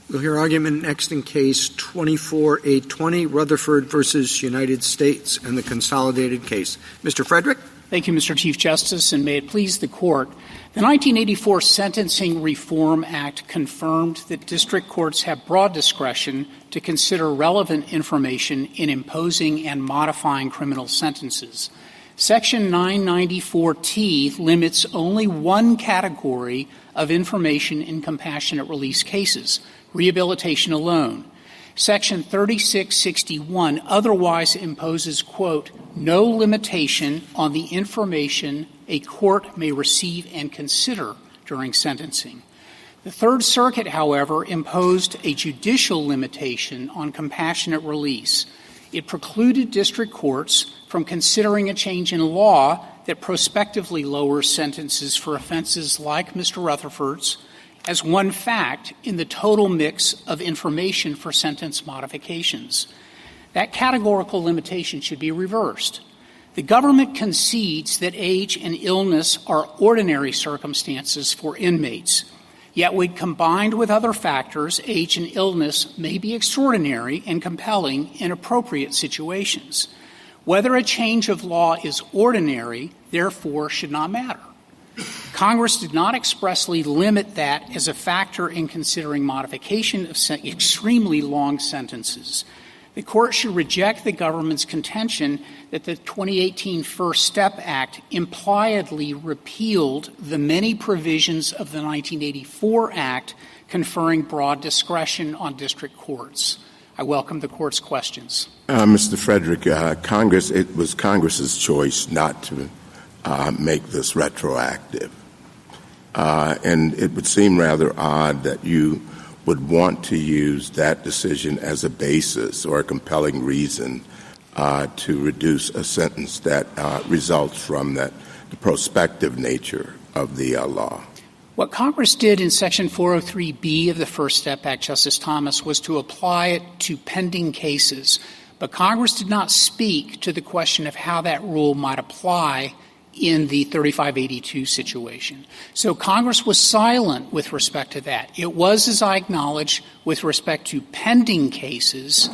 We'll hear argument next in Case 24-820, Rutherford versus United States, and the consolidated case. Mr. Frederick? Thank you, Mr. Chief Justice, and may it please the Court. The 1984 Sentencing Reform Act confirmed that district courts have broad discretion to consider relevant information in imposing and modifying criminal sentences. Section 994T limits only one category of information in compassionate release cases, rehabilitation alone. Section 3661 otherwise imposes, quote, no limitation on the information a court may receive and consider during sentencing. The Third Circuit, however, imposed a judicial limitation on compassionate release. It precluded district courts from considering a change in law that prospectively lowers sentences for offenses like Mr. Rutherford's as one fact in the total mix of information for sentence modifications. That categorical limitation should be reversed. The government concedes that age and illness are ordinary circumstances for inmates. Yet when combined with other factors, age and illness may be extraordinary and compelling in appropriate situations. Whether a change of law is ordinary, therefore, should not matter. Congress did not expressly limit that as a factor in considering modification of extremely long sentences. The Court should reject the government's contention that the 2018 First Step Act impliedly repealed the many provisions of the 1984 Act conferring broad discretion on district courts. I welcome the Court's questions. Mr. Frederick, it was Congress's choice not to make this retroactive. And it would seem rather odd that you would want to use that decision as a basis or a compelling reason to reduce a sentence that results from the prospective nature of the law. What Congress did in Section 403B of the First Step Act, Justice Thomas, was to apply it to pending cases. But Congress did not speak to the question of how that rule might apply in the 3582 situation. So Congress was silent with respect to that. It was, as I acknowledge, with respect to pending cases,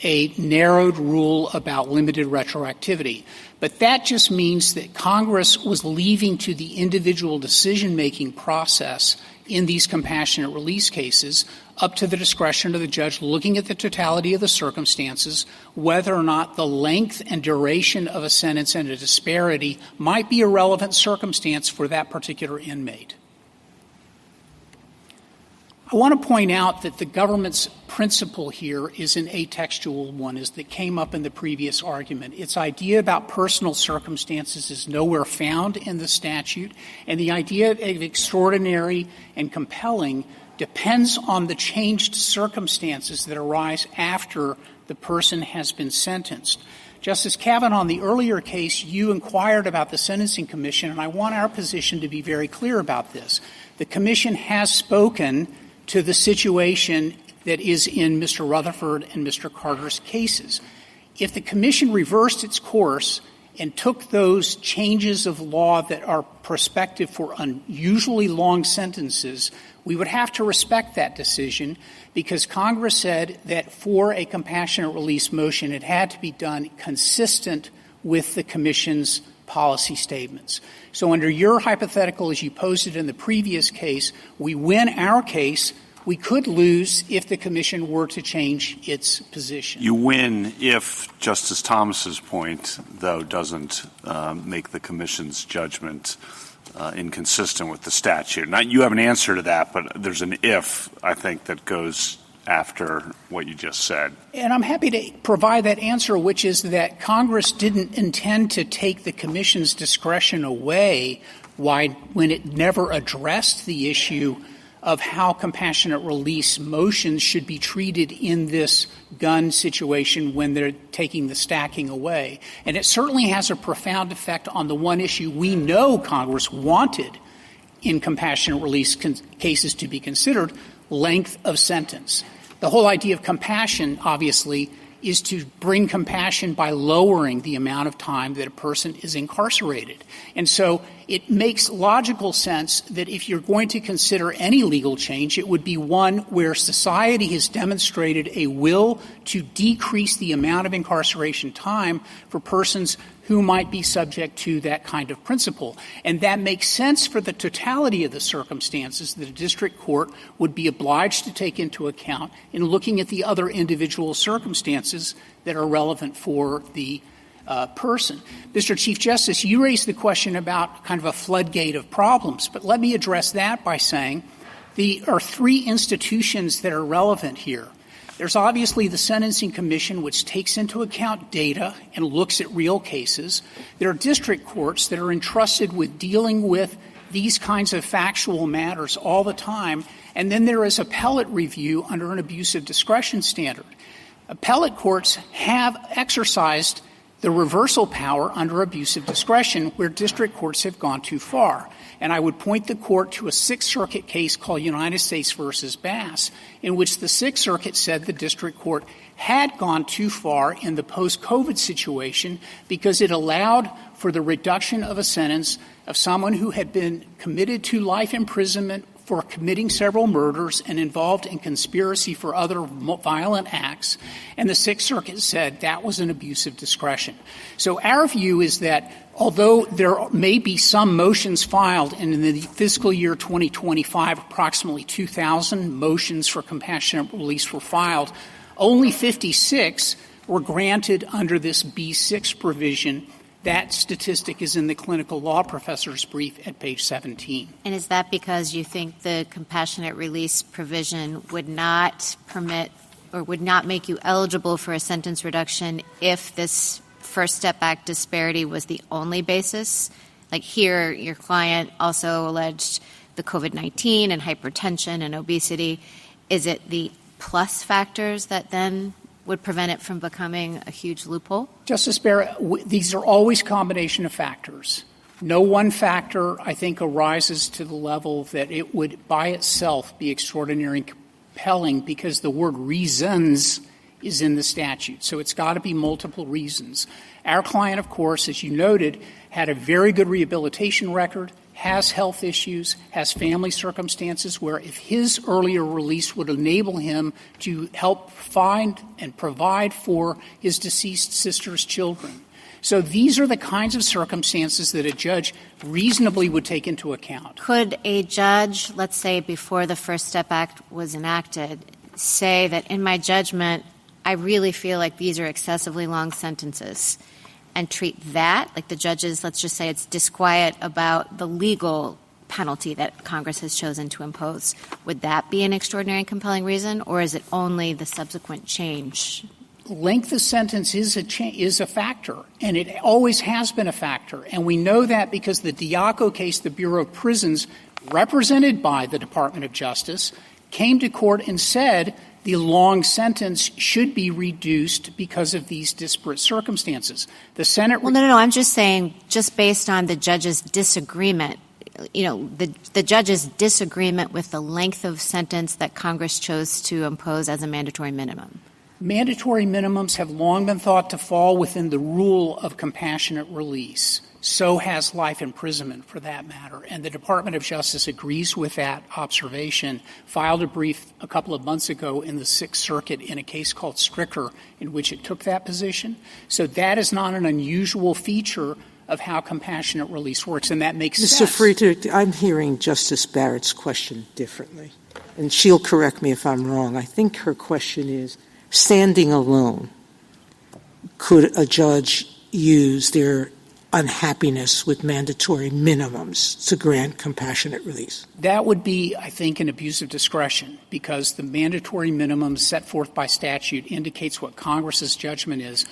a narrowed rule about limited retroactivity. But that just means that Congress was leaving to the individual decision-making process in these compassionate release cases up to the discretion of the judge looking at the totality of the circumstances, whether or not the length and duration of a sentence and a disparity might be a relevant circumstance for that particular inmate. I want to point out that the government's principle here is an atextual one, as that came up in the previous argument. Its idea about personal circumstances is nowhere found in the statute, and the idea of extraordinary and compelling depends on the changed circumstances that arise after the person has been sentenced. Justice Kavanaugh, in the earlier case, you inquired about the Sentencing Commission, and I want our position to be very clear about this. The Commission has spoken to the situation that is in Mr. Rutherford and Mr. Carter's cases. If the Commission reversed its course and took those changes of law that are prospective for unusually long sentences, we would have to respect that decision because Congress said that for a compassionate release motion, it had to be done consistent with the Commission's policy statements. So under your hypothetical, as you posed it in the previous case, we win our case. We could lose if the Commission were to change its position. You win if Justice Thomas's point, though, doesn't make the Commission's judgment inconsistent with the statute. Now, you have an answer to that, but there's an if, I think, that goes after what you just said. And I'm happy to provide that answer, which is that Congress didn't intend to take the Commission's discretion away when it never addressed the issue of how compassionate release motions should be treated in this gun situation when they're taking the stacking away. And it certainly has a profound effect on the one issue we know Congress wanted in compassionate release cases to be considered, length of sentence. The whole idea of compassion, obviously, is to bring compassion by lowering the amount of time that a person is incarcerated. And so it makes logical sense that if you're going to consider any legal change, it would be one where society has demonstrated a will to decrease the amount of incarceration time for persons who might be subject to that kind of principle. And that makes sense for the totality of the circumstances that a district court would be obliged to take into account in looking at the other individual circumstances that are relevant for the person. Mr. Chief Justice, you raised the question about kind of a floodgate of problems, but let me address that by saying there are three institutions that are relevant here. There's obviously the Sentencing Commission, which takes into account data and looks at real cases. There are district courts that are entrusted with dealing with these kinds of factual matters all the time. And then there is appellate review under an abuse of discretion standard. Appellate courts have exercised the reversal power under abuse of discretion where district courts have gone too far. And I would point the court to a Sixth Circuit case called United States versus Bass, in which the Sixth Circuit said the district court had gone too far in the post-COVID situation because it allowed for the reduction of a sentence of someone who had been committed to life imprisonment for committing several murders and involved in conspiracy for other violent acts. And the Sixth Circuit said that was an abuse of discretion. So our view is that although there may be some motions filed, and in the fiscal year 2025, approximately 2,000 motions for compassionate release were filed, only 56 were granted under this B6 provision. That statistic is in the clinical law professor's brief at page 17. And is that because you think the compassionate release provision would not permit or would not make you eligible for a sentence reduction if this First Step Act disparity was the only basis? Like here, your client also alleged the COVID-19 and hypertension and obesity. Is it the plus factors that then would prevent it from becoming a huge loophole? Justice Barrett, these are always combination of factors. No one factor, I think, arises to the level that it would by itself be extraordinary and compelling because the word reasons is in the statute. So it's got to be multiple reasons. Our client, of course, as you noted, had a very good rehabilitation record, has health issues, has family circumstances where if his earlier release would enable him to help find and provide for his deceased sister's children. So these are the kinds of circumstances that a judge reasonably would take into account. Could a judge, let's say before the First Step Act was enacted, say that in my judgment, I really feel like these are excessively long sentences, and treat that, like the judges, let's just say it's disquiet about the legal penalty that Congress has chosen to impose. Would that be an extraordinary and compelling reason, or is it only the subsequent change? Length of sentence is a factor, and it always has been a factor. And we know that because the Diaco case, the Bureau of Prisons, represented by the Department of Justice, came to court and said the long sentence should be reduced because of these disparate circumstances. The Senate... Well, no. I'm just saying, just based on the judge's disagreement, the judge's disagreement with the length of sentence that Congress chose to impose as a mandatory minimum. Mandatory minimums have long been thought to fall within the rule of compassionate release. So has life imprisonment, for that matter. And the Department of Justice agrees with that observation, filed a brief a couple of months ago in the Sixth Circuit in a case called Stricker, in which it took that position. So that is not an unusual feature of how compassionate release works, and that makes sense. Mr. Friedrich, I'm hearing Justice Barrett's question differently, and she'll correct me if I'm wrong. I think her question is, standing alone, could a judge use their unhappiness with mandatory minimums to grant compassionate release? That would be, I think, an abuse of discretion because the mandatory minimums set forth by statute indicates what Congress's judgment is.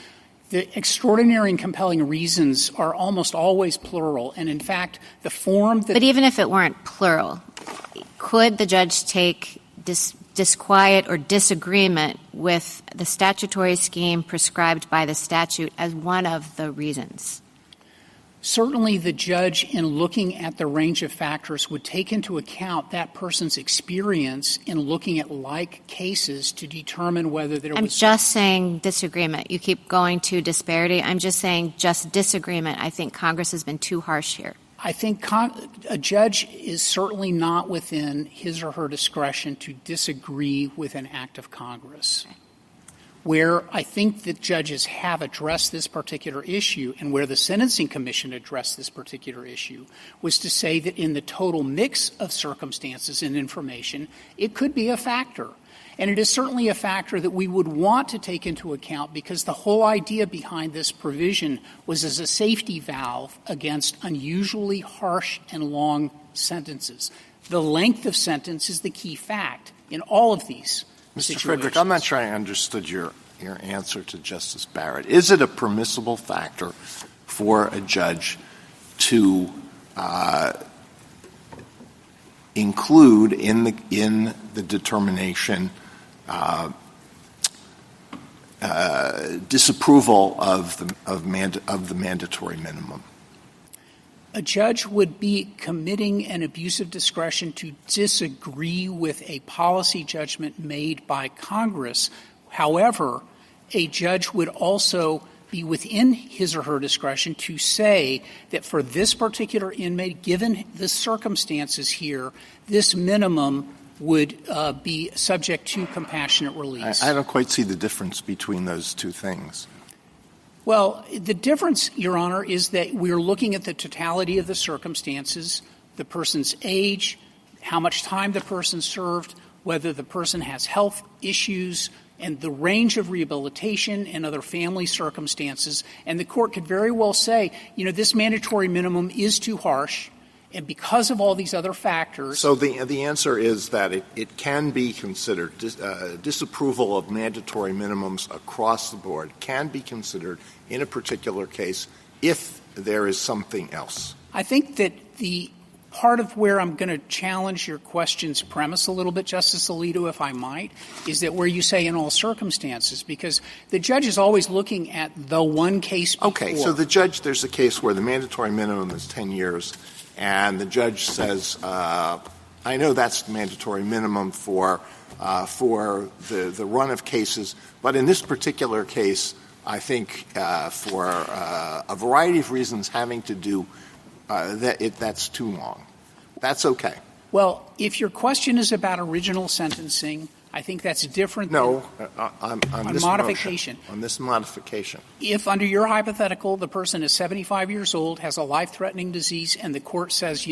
The extraordinary and compelling reasons are almost always plural, and in fact, the form that... But even if it weren't plural, could the judge take disquiet or disagreement with the statutory scheme prescribed by the statute as one of the reasons? Certainly the judge, in looking at the range of factors, would take into account that person's experience in looking at like cases to determine whether there was... I'm just saying disagreement. You keep going to disparity. I'm just saying just disagreement. I think Congress has been too harsh here. I think a judge is certainly not within his or her discretion to disagree with an act of Congress. Okay. Where I think that judges have addressed this particular issue and where the Sentencing Commission addressed this particular issue was to say that in the total mix of circumstances and information, it could be a factor. And it is certainly a factor that we would want to take into account because the whole idea behind this provision was as a safety valve against unusually harsh and long sentences. The length of sentence is the key fact in all of these Mr. situations. Frederick, I'm not sure I understood your answer to Justice Barrett. Is it a permissible factor for a judge to include in the determination disapproval of the mandatory minimum? A judge would be committing an abuse of discretion to disagree with a policy judgment made by Congress. However, a judge would also be within his or her discretion to say that for this particular inmate, given the circumstances here, this minimum would be subject to compassionate release. I don't quite see the difference between those two things. Well, the difference, Your Honor, is that we're looking at the totality of the circumstances, the person's age, how much time the person served, whether the person has health issues, and the range of rehabilitation and other family circumstances. And the court could very well say, this mandatory minimum is too harsh, and because of all these other factors. So the answer is that it can be considered, disapproval of mandatory minimums across the board can be considered in a particular case if there is something else. I think that the part of where I'm going to challenge your question's premise a little bit, Justice Alito, if I might, is that where you say in all circumstances, because the judge is always looking at the one case before. Okay, so there's a case where the mandatory minimum is 10 years, and the judge says, I know that's the mandatory minimum for the run of cases, but in this particular case, I think for a variety of reasons having to do that's too long. That's okay. Well, if your question is about original sentencing, I think that's different on this modification. Motion, on this modification. If under your hypothetical the person is 75 years old, has a life-threatening disease, and the court says,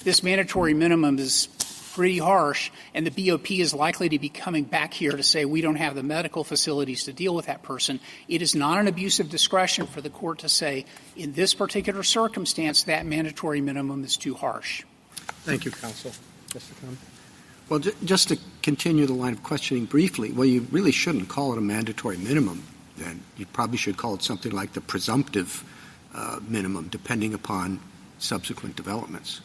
this mandatory minimum is pretty harsh, and the BOP is likely to be coming back here to say we don't have the medical facilities to deal with that person, it is not an abuse of discretion for the court to say, in this particular circumstance, that mandatory minimum is too harsh. Thank you, counsel. Well, just to continue the line of questioning briefly, well, you really shouldn't call it a mandatory minimum, then. You probably should call it something like the presumptive minimum, depending upon subsequent developments.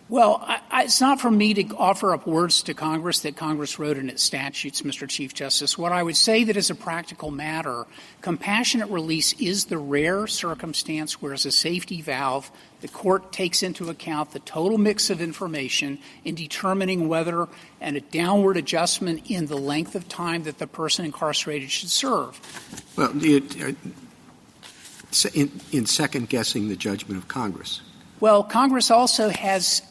Well, it's not for me to offer up words to Congress that Congress wrote in its statutes, Mr. Chief Justice. What I would say that as a practical matter, compassionate release is the rare circumstance where, as a safety valve, the court takes into account the total mix of information in determining whether a downward adjustment in the length of time that the person incarcerated should serve. Well, in second-guessing the judgment of Congress. Well, Congress also has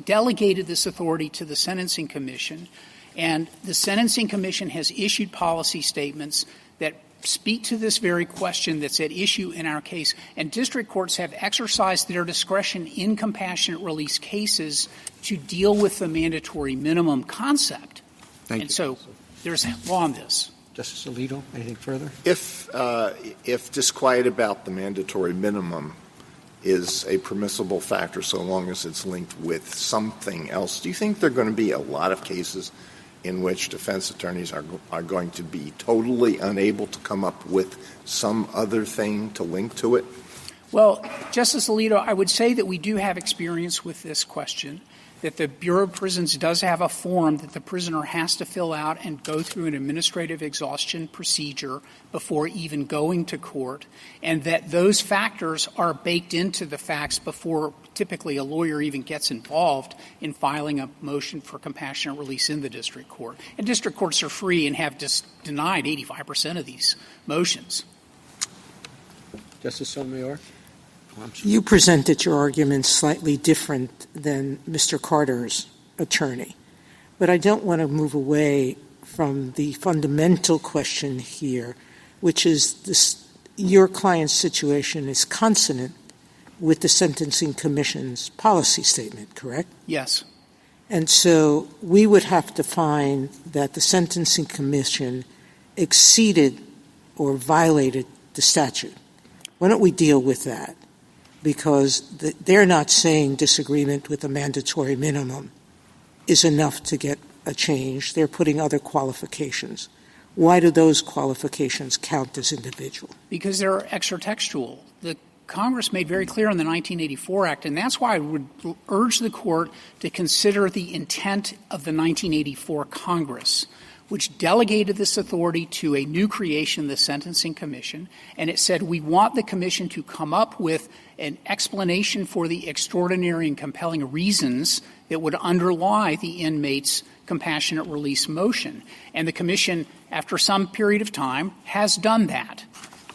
delegated this authority to the Sentencing Commission, and the Sentencing Commission has issued policy statements that speak to this very question that's at issue in our case, and district courts have exercised their discretion in compassionate release cases to deal with the mandatory minimum concept. Thank you. And so there's law on this. Justice Alito, anything further? If disquiet about the mandatory minimum is a permissible factor so long as it's linked with something else, do you think there are going to be a lot of cases in which defense attorneys are going to be totally unable to come up with some other thing to link to it? Well, Justice Alito, I would say that we do have experience with this question. that the Bureau of Prisons does have a form that the prisoner has to fill out and go through an administrative exhaustion procedure before even going to court, and that those factors are baked into the facts before typically a lawyer even gets involved in filing a motion for compassionate release in the district court. And district courts are free and have just denied 85% of these motions. Justice Sotomayor? You presented your argument slightly different than Mr. Carter's attorney. But I don't want to move away from the fundamental question here, which is this, your client's situation is consonant with the Sentencing Commission's policy statement, correct? Yes. And so we would have to find that the Sentencing Commission exceeded or violated the statute. Why don't we deal with that? Because they're not saying disagreement with a mandatory minimum is enough to get a change. They're putting other qualifications. Why do those qualifications count as individual? Because they're extra-textual. The Congress made very clear in the 1984 Act, and that's why I would urge the Court to consider the intent of the 1984 Congress, which delegated this authority to a new creation, the Sentencing Commission, and it said we want the Commission to come up with an explanation for the extraordinary and compelling reasons that would underlie the inmate's compassionate release motion. And the Commission, after some period of time, has done that.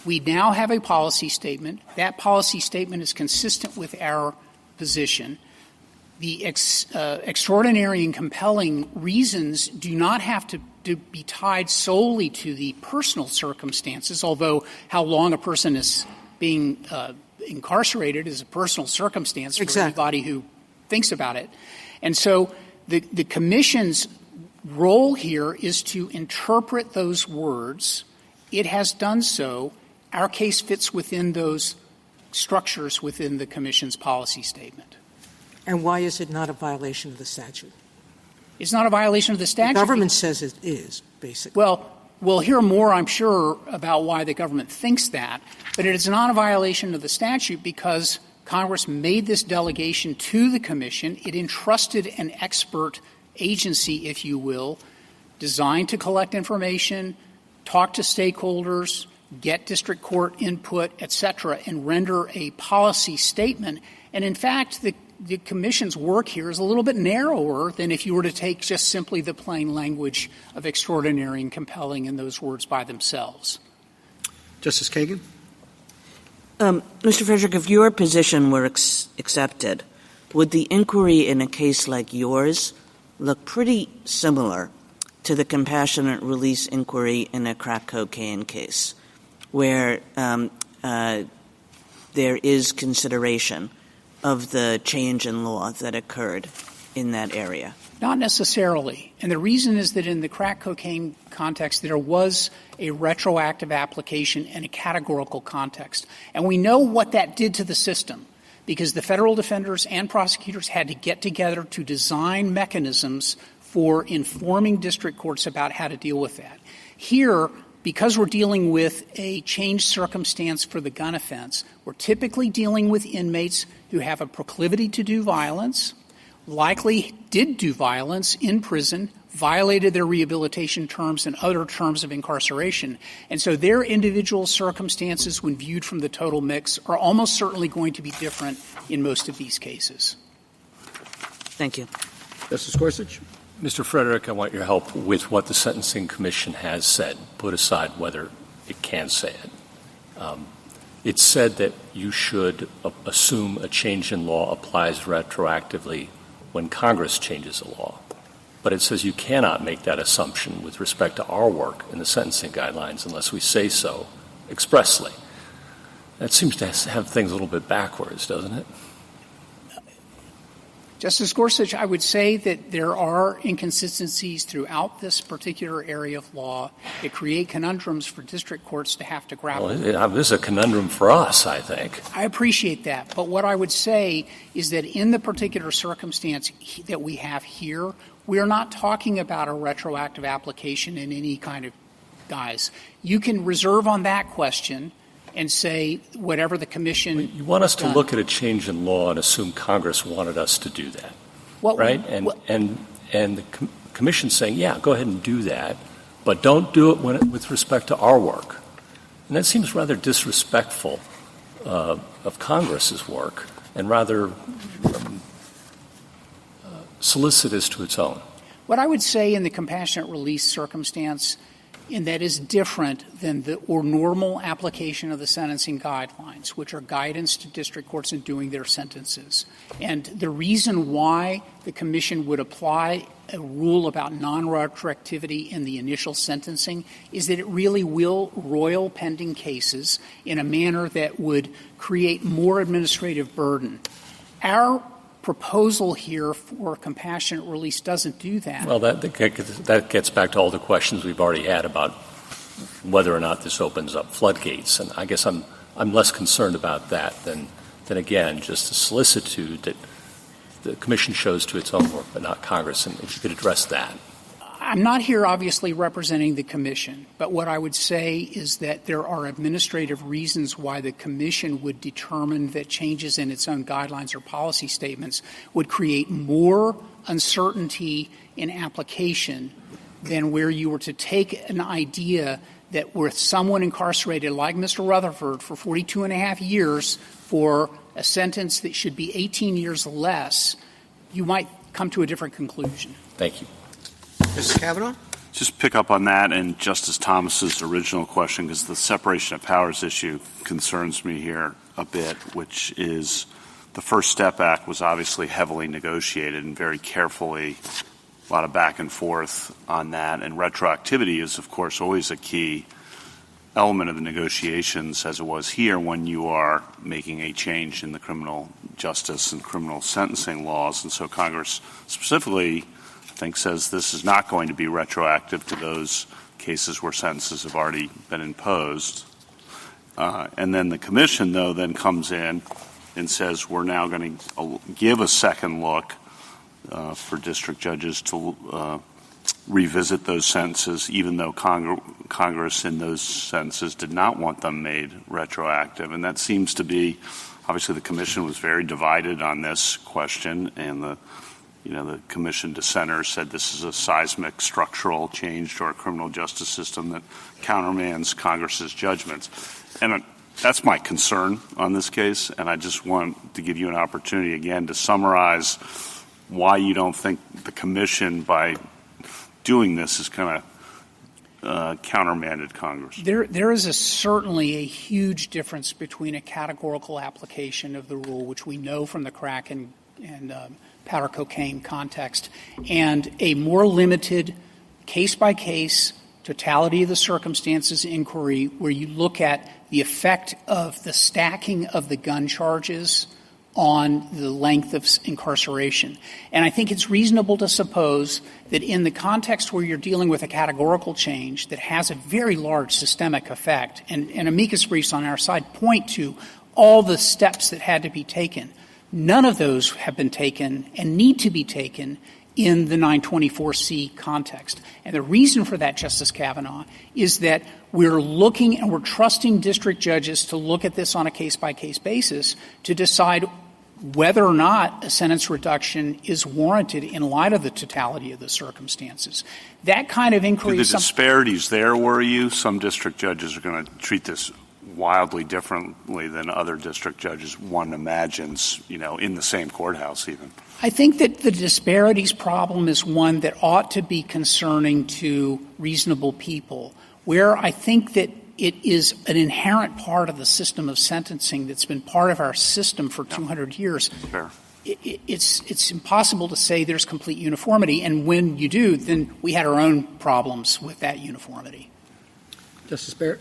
We now have a policy statement. That policy statement is consistent with our position. The extraordinary and compelling reasons do not have to be tied solely to the personal circumstances, although how long a person is being incarcerated is a personal circumstance for anybody who thinks about it. And so the Commission's role here is to interpret those words. It has done so. Our case fits within those structures within the Commission's policy statement. And why is it not a violation of the statute? It's not a violation of the statute. The government says it is, basically. Well, we'll hear more, I'm sure, about why the government thinks that, but it is not a violation of the statute because Congress made this delegation to the Commission. It entrusted an expert agency, if you will, designed to collect information, talk to stakeholders, get district court input, et cetera, and render a policy statement. And in fact, the Commission's work here is a little bit narrower than if you were to take just simply the plain language of extraordinary and compelling in those words by themselves. Justice Kagan? Mr. Frederick, if your position were accepted, would the inquiry in a case like yours look pretty similar to the compassionate release inquiry in a crack cocaine case, where there is consideration of the change in law that occurred in that area? Not necessarily. And the reason is that in the crack cocaine context, there was a retroactive application and a categorical context. And we know what that did to the system because the federal defenders and prosecutors had to get together to design mechanisms for informing district courts about how to deal with that. Here, because we're dealing with a changed circumstance for the gun offense, we're typically dealing with inmates who have a proclivity to do violence, likely did do violence in prison, violated their rehabilitation terms and other terms of incarceration. And so their individual circumstances, when viewed from the total mix, are almost certainly going to be different in most of these cases. Thank you. Justice Gorsuch? Mr. Frederick, I want your help with what the Sentencing Commission has said, put aside whether it can say it. It said that you should assume a change in law applies retroactively when Congress changes a law. But it says you cannot make that assumption with respect to our work in the sentencing guidelines unless we say so expressly. That seems to have things a little bit backwards, doesn't it? Justice Gorsuch, I would say that there are inconsistencies throughout this particular area of law that create conundrums for district courts to have to grapple with. This is a conundrum for us, I think. I appreciate that. But what I would say is that in the particular circumstance that we have here, we are not talking about a retroactive application in any kind of guise. You can reserve on that question and say whatever the commission. You want us to look at a change in law and assume Congress wanted us to do that. right? And the commission saying, yeah, go ahead and do that, but don't do it with respect to our work. And that seems rather disrespectful of Congress's work and rather solicitous to its own. What I would say in the compassionate release circumstance, and that is different than the normal application of the sentencing guidelines, which are guidance to district courts in doing their sentences. And the reason why the commission would apply a rule about non-retroactivity in the initial sentencing is that it really will roil pending cases in a manner that would create more administrative burden. Our proposal here for compassionate release doesn't do that. Well, that gets back to all the questions we've already had about whether or not this opens up floodgates. And I guess I'm less concerned about that than again, just the solicitude that the commission shows to its own work, but not Congress. And if you could address that. I'm not here obviously representing the commission, but what I would say is that there are administrative reasons why the commission would determine that changes in its own guidelines or policy statements would create more uncertainty in application than where you were to take an idea that with someone incarcerated like Mr. Rutherford for 42 and a half years for a sentence that should be 18 years less, you might come to a different conclusion. Thank you. Mr. Kavanaugh? Just pick up on that and Justice Thomas's original question, because the separation of powers issue concerns me here a bit, which is the First Step Act was obviously heavily negotiated and very carefully, a lot of back and forth on that. And retroactivity is, of course, always a key element of the negotiations, as it was here when you are making a change in the criminal justice and criminal sentencing laws. And so Congress specifically, I think, says this is not going to be retroactive to those cases where sentences have already been imposed. And then the commission, though, then comes in and says we're now going to give a second look for district judges to revisit those sentences, even though Congress in those sentences did not want them made retroactive. And that seems to be, obviously the commission was very divided on this question, and the commission dissenters said this is a seismic structural change to our criminal justice system that countermands Congress's judgments. And that's my concern on this case, and I just want to give you an opportunity again to summarize why you don't think the commission, by doing this, is kind of countermanded Congress. There is certainly a huge difference between a categorical application of the rule, which we know from the crack and powder cocaine context, and a more limited case-by-case totality of the circumstances inquiry where you look at the effect of the stacking of the gun charges on the length of incarceration. And I think it's reasonable to suppose that in the context where you're dealing with a categorical change that has a very large systemic effect, and amicus briefs on our side point to all the steps that had to be taken, none of those have been taken and need to be taken in the 924C context. And the reason for that, Justice Kavanaugh, is that we're looking and we're trusting district judges to look at this on a case-by-case basis to decide whether or not a sentence reduction is warranted in light of the totality of the circumstances. That kind of inquiry... The disparities there, worry you? Some district judges are going to treat this wildly differently than other district judges one imagines, in the same courthouse even. I think that the disparities problem is one that ought to be concerning to reasonable people, where I think that it is an inherent part of the system of sentencing that's been part of our system for 200 years. Fair. It's impossible to say there's complete uniformity, and when you do, then we had our own problems with that uniformity. Justice Barrett?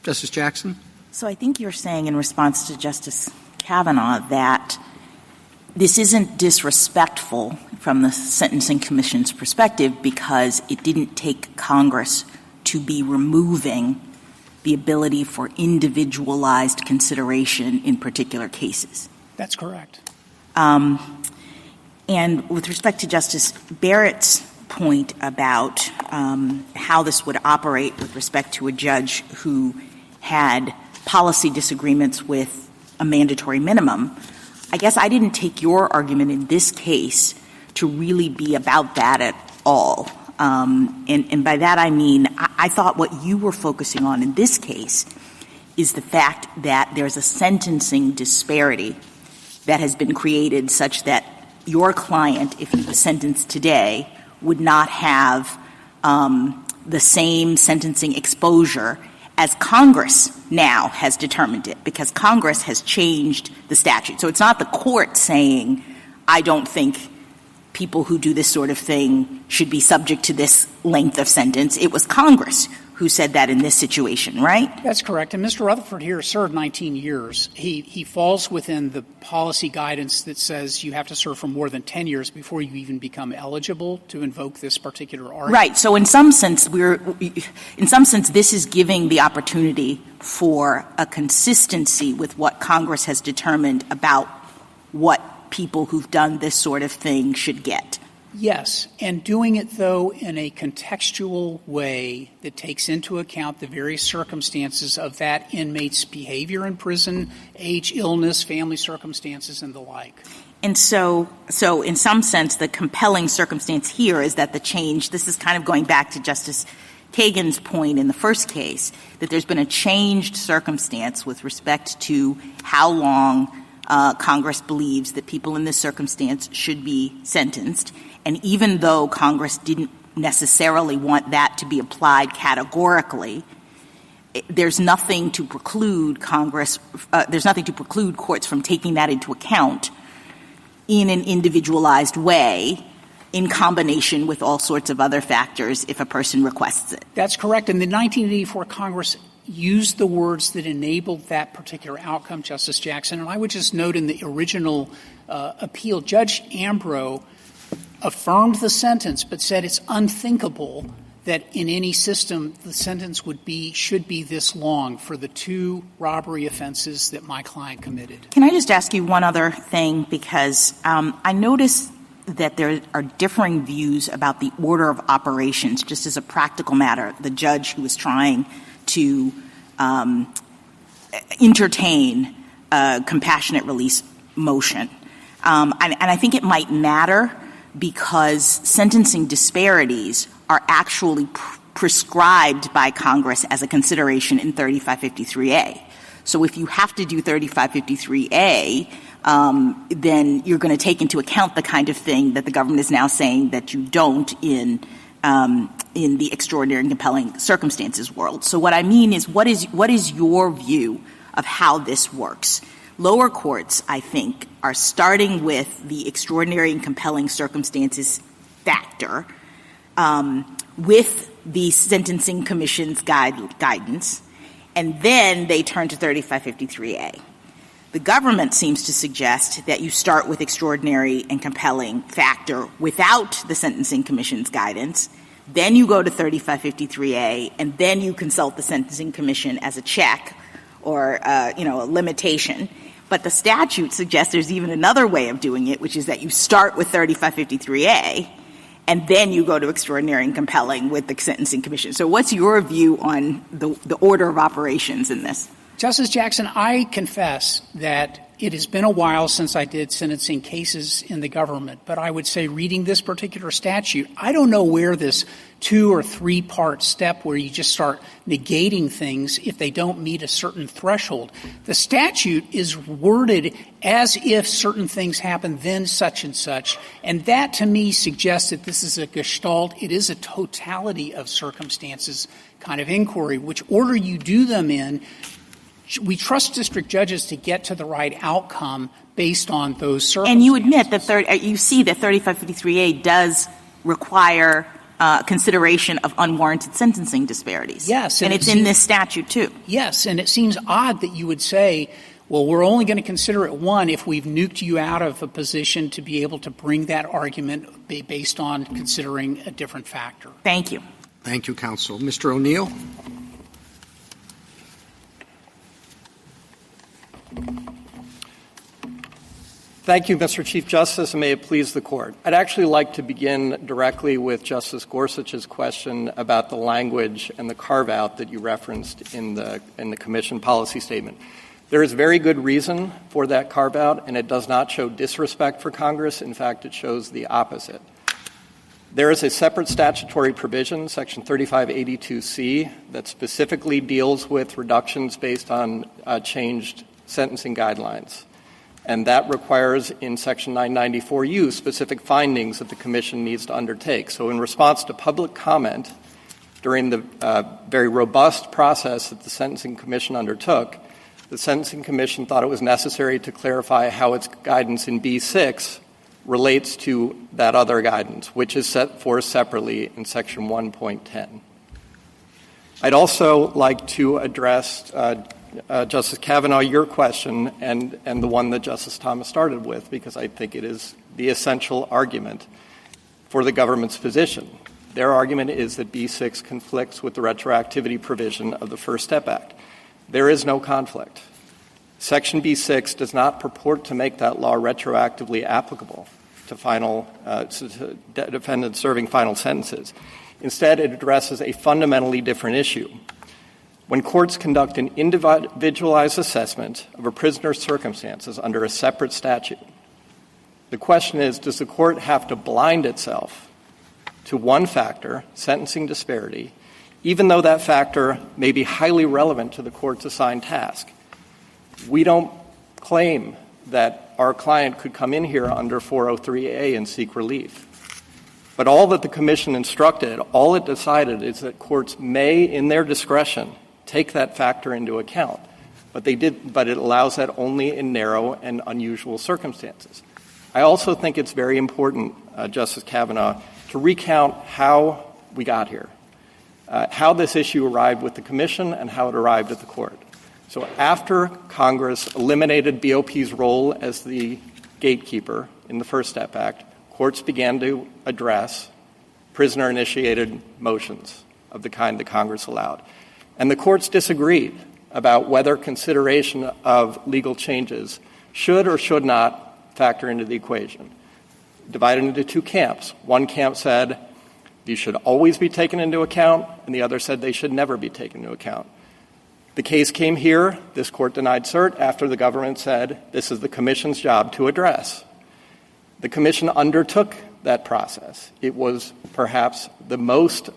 Justice Jackson? So I think you're saying in response to Justice Kavanaugh that this isn't disrespectful from the Sentencing Commission's perspective because it didn't take Congress to be removing the ability for individualized consideration in particular cases. That's correct. And with respect to Justice Barrett's point about how this would operate with respect to a judge who had policy disagreements with a mandatory minimum, I guess I didn't take your argument in this case to really be about that at all. And by that I mean I thought what you were focusing on in this case is the fact that there's a sentencing disparity that has been created such that your client, if he was sentenced today, would not have the same sentencing exposure as Congress now has determined it, because Congress has changed the statute. So it's not the court saying, I don't think people who do this sort of thing should be subject to this length of sentence. It was Congress who said that in this situation, right? That's correct. And Mr. Rutherford here served 19 years. He falls within the policy guidance that says you have to serve for more than 10 years before you even become eligible to invoke this particular argument. Right. So in some sense, this is giving the opportunity for a consistency with what Congress has determined about what people who've done this sort of thing should get. Yes, and doing it, though, in a contextual way that takes into account the various circumstances of that inmate's behavior in prison, age, illness, family circumstances, and the like. And so in some sense, the compelling circumstance here is that the change, this is kind of going back to Justice Kagan's point in the first case, that there's been a changed circumstance with respect to how long Congress believes that people in this circumstance should be sentenced. And even though Congress didn't necessarily want that to be applied categorically, there's nothing to preclude courts from taking that into account in an individualized way in combination with all sorts of other factors if a person requests it. That's correct. And the 1984 Congress used the words that enabled that particular outcome, Justice Jackson. And I would just note in the original appeal, Judge Ambrose affirmed the sentence but said it's unthinkable that in any system the sentence should be this long for the two robbery offenses that my client committed. Can I just ask you one other thing? Because I noticed that there are differing views about the order of operations, just as a practical matter. The judge who was trying to entertain a compassionate release motion. And I think it might matter because sentencing disparities are actually prescribed by Congress as a consideration in 3553A. So if you have to do 3553A, then you're going to take into account the kind of thing that the government is now saying that you don't in the extraordinary and compelling circumstances world. So what I mean is, what is your view of how this works? Lower courts, I think, are starting with the extraordinary and compelling circumstances factor with the Sentencing Commission's guidance, and then they turn to 3553A. The government seems to suggest that you start with extraordinary and compelling factor without the Sentencing Commission's guidance, then you go to 3553A, and then you consult the Sentencing Commission as a check or a limitation. But the statute suggests there's even another way of doing it, which is that you start with 3553A, and then you go to extraordinary and compelling with the Sentencing Commission. So what's your view on the order of operations in this? Justice Jackson, I confess that it has been a while since I did sentencing cases in the government, but I would say reading this particular statute, I don't know where this 2 or 3 part step where you just start negating things if they don't meet a certain threshold. The statute is worded as if certain things happen, then such and such, and that to me suggests that this is a gestalt. It is a totality of circumstances kind of inquiry. Which order you do them in, we trust district judges to get to the right outcome based on those circumstances. And you admit that you see that 3553A does require consideration of unwarranted sentencing disparities. Yes. And it's in this statute, too. Yes, and it seems odd that you would say, well, we're only going to consider it one if we've nuked you out of a position to be able to bring that argument based on considering a different factor. Thank you. Thank you, counsel. Mr. O'Neill? Thank you, Mr. Chief Justice, and may it please the Court. I'd actually like to begin directly with Justice Gorsuch's question about the language and the carve-out that you referenced in the Commission policy statement. There is very good reason for that carve-out, and it does not show disrespect for Congress. In fact, it shows the opposite. There is a separate statutory provision, Section 3582C, that specifically deals with reductions based on changed sentencing guidelines. And that requires in Section 994U specific findings that the Commission needs to undertake. So in response to public comment during the very robust process that the Sentencing Commission undertook, the Sentencing Commission thought it was necessary to clarify how its guidance in B6 relates to that other guidance, which is set forth separately in Section 1.10. I'd also like to address, Justice Kavanaugh, your question and the one that Justice Thomas started with, because I think it is the essential argument for the government's position. Their argument is that B6 conflicts with the retroactivity provision of the First Step Act. There is no conflict. Section B6 does not purport to make that law retroactively applicable to to defendants serving final sentences. Instead, it addresses a fundamentally different issue. When courts conduct an individualized assessment of a prisoner's circumstances under a separate statute, the question is, does the court have to blind itself to one factor, sentencing disparity, even though that factor may be highly relevant to the court's assigned task? We don't claim that our client could come in here under 403A and seek relief. But all that the Commission instructed, all it decided is that courts may, in their discretion, take that factor into account. But it allows that only in narrow and unusual circumstances. I also think it's very important, Justice Kavanaugh, to recount how we got here. How this issue arrived with the Commission and how it arrived at the Court. So after Congress eliminated BOP's role as the gatekeeper in the First Step Act, courts began to address prisoner-initiated motions of the kind that Congress allowed. And the courts disagreed about whether consideration of legal changes should or should not factor into the equation. Divided into two camps. One camp said these should always be taken into account, and the other said they should never be taken into account. The case came here. This Court denied cert after the government said this is the Commission's job to address. The Commission undertook that process. It was perhaps the most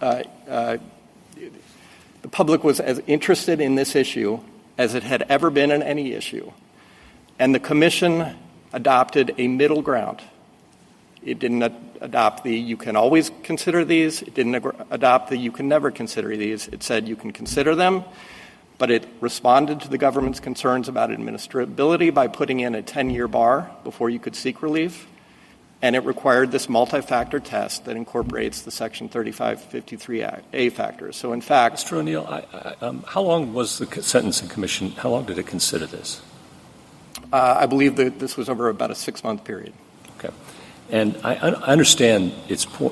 the public was as interested in this issue as it had ever been in any issue. And the Commission adopted a middle ground. It didn't adopt the you can always consider these. It didn't adopt the you can never consider these. It said you can consider them. But it responded to the government's concerns about administrability by putting in a 10-year bar before you could seek relief. And it required this multi-factor test that incorporates the Section 3553A factors. So, in fact— Mr. O'Neill, how long was the Sentencing Commission, how long did it consider this? I believe that this was over about a 6-month period. Okay. And I understand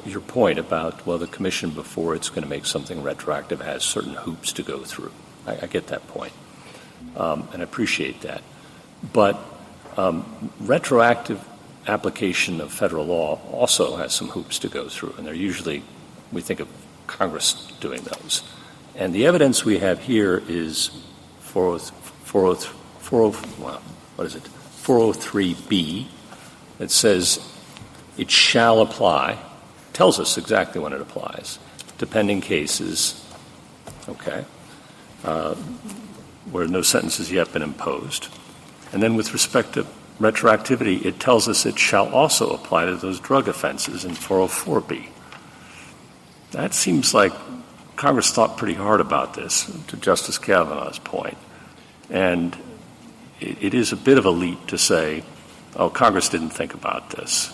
your point about, well, the Commission, before it's going to make something retroactive, has certain hoops to go through. I get that point, and I appreciate that. But retroactive application of federal law also has some hoops to go through, and they're usually, we think of Congress doing those. And the evidence we have here is 403B. It says it shall apply, tells us exactly when it applies, to pending cases, okay, where no sentence has yet been imposed. And then with respect to retroactivity, it tells us it shall also apply to those drug offenses in 404B. That seems like Congress thought pretty hard about this, to Justice Kavanaugh's point. And it is a bit of a leap to say, oh, Congress didn't think about this,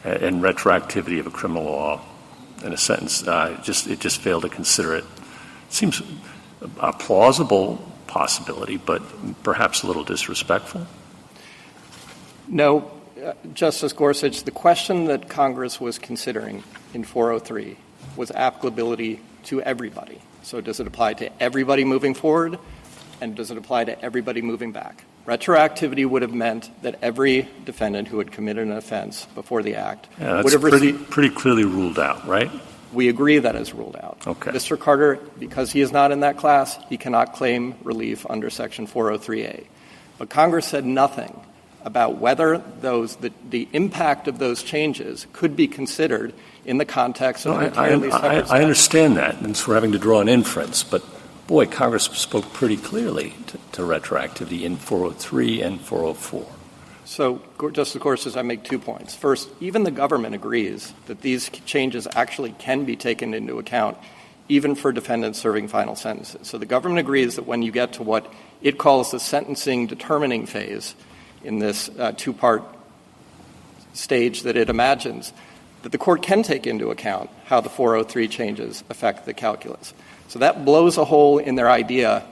and retroactivity of a criminal law in a sentence, it just failed to consider it. It seems a plausible possibility, but perhaps a little disrespectful. No, Justice Gorsuch, the question that Congress was considering in 403 was applicability to everybody. So does it apply to everybody moving forward, and does it apply to everybody moving back? Retroactivity would have meant that every defendant who had committed an offense before the Act would have received— pretty clearly ruled out, right? We agree that is ruled out. Okay. Mr. Carter, because he is not in that class, he cannot claim relief under Section 403A. But Congress said nothing about whether the impact of those changes could be considered in the context of an entirely separate statute. I understand that, and so we're having to draw an inference. But, boy, Congress spoke pretty clearly to retroactivity in 403 and 404. So, Justice Gorsuch, I make 2 points. First, even the government agrees that these changes actually can be taken into account even for defendants serving final sentences. So the government agrees that when you get to what it calls the sentencing determining phase in this two-part stage that it imagines, that the court can take into account how the 403 changes affect the calculus. So that blows a hole in their idea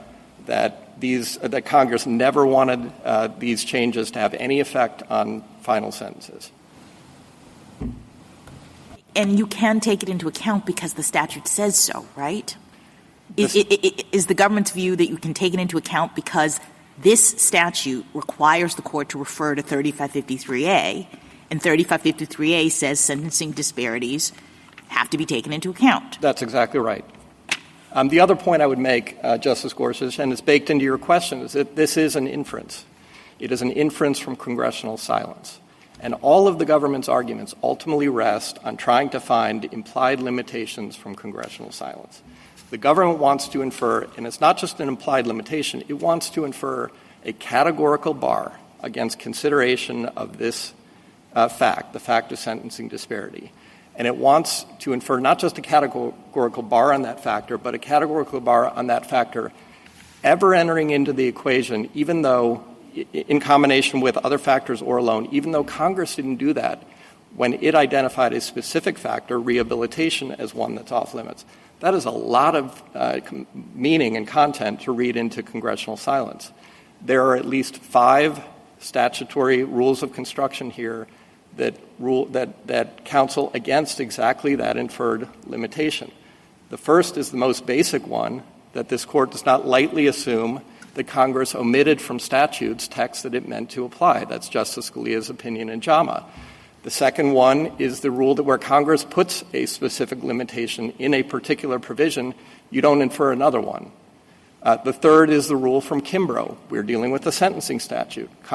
that that Congress never wanted these changes to have any effect on final sentences. And you can take it into account because the statute says so, right? Is the government's view that you can take it into account because this statute requires the court to refer to 3553A, and 3553A says sentencing disparities have to be taken into account? That's exactly right. The other point I would make, Justice Gorsuch, and it's baked into your question, is that this is an inference. It is an inference from congressional silence. And all of the government's arguments ultimately rest on trying to find implied limitations from congressional silence. The government wants to infer, and it's not just an implied limitation, it wants to infer a categorical bar against consideration of this fact, the fact of sentencing disparity. And it wants to infer not just a categorical bar on that factor, but a categorical bar on that factor ever entering into the equation, even though in combination with other factors or alone, even though Congress didn't do that when it identified a specific factor, rehabilitation, as one that's off limits. That is a lot of meaning and content to read into congressional silence. There are at least 5 statutory rules of construction here that counsel against exactly that inferred limitation. The first is the most basic one, that this Court does not lightly assume that Congress omitted from statutes text that it meant to apply. That's Justice Scalia's opinion in JAMA. The second one is the rule that where Congress puts a specific limitation in a particular provision, you don't infer another one. The third is the rule from Kimbrough. We're dealing with the sentencing statute. This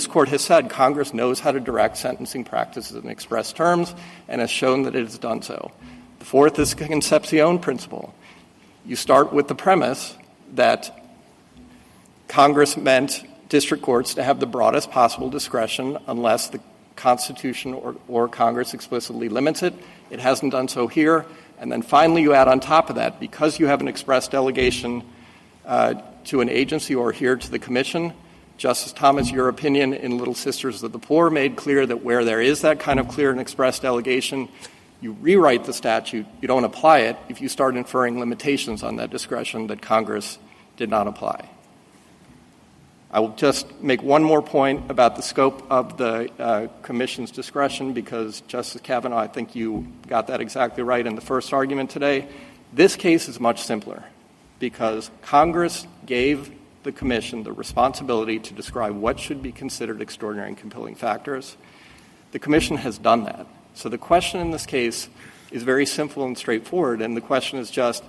Court has said Congress knows how to direct sentencing practices in express terms and has shown that it has done so. The fourth is the Concepcion principle. You start with the premise that Congress meant district courts to have the broadest possible discretion unless the Constitution or Congress explicitly limits it. It hasn't done so here. And then finally you add on top of that, because you have an express delegation to an agency or here to the Commission, Justice Thomas, your opinion in Little Sisters of the Poor made clear that where there is that kind of clear and express delegation, you rewrite the statute, you don't apply it if you start inferring limitations on that discretion that Congress did not apply. I will just make one more point about the scope of the Commission's discretion, because, Justice Kavanaugh, I think you got that exactly right in the first argument today. This case is much simpler because Congress gave the Commission the responsibility to describe what should be considered extraordinary and compelling factors. The Commission has done that. So the question in this case is very simple and straightforward, and the question is just,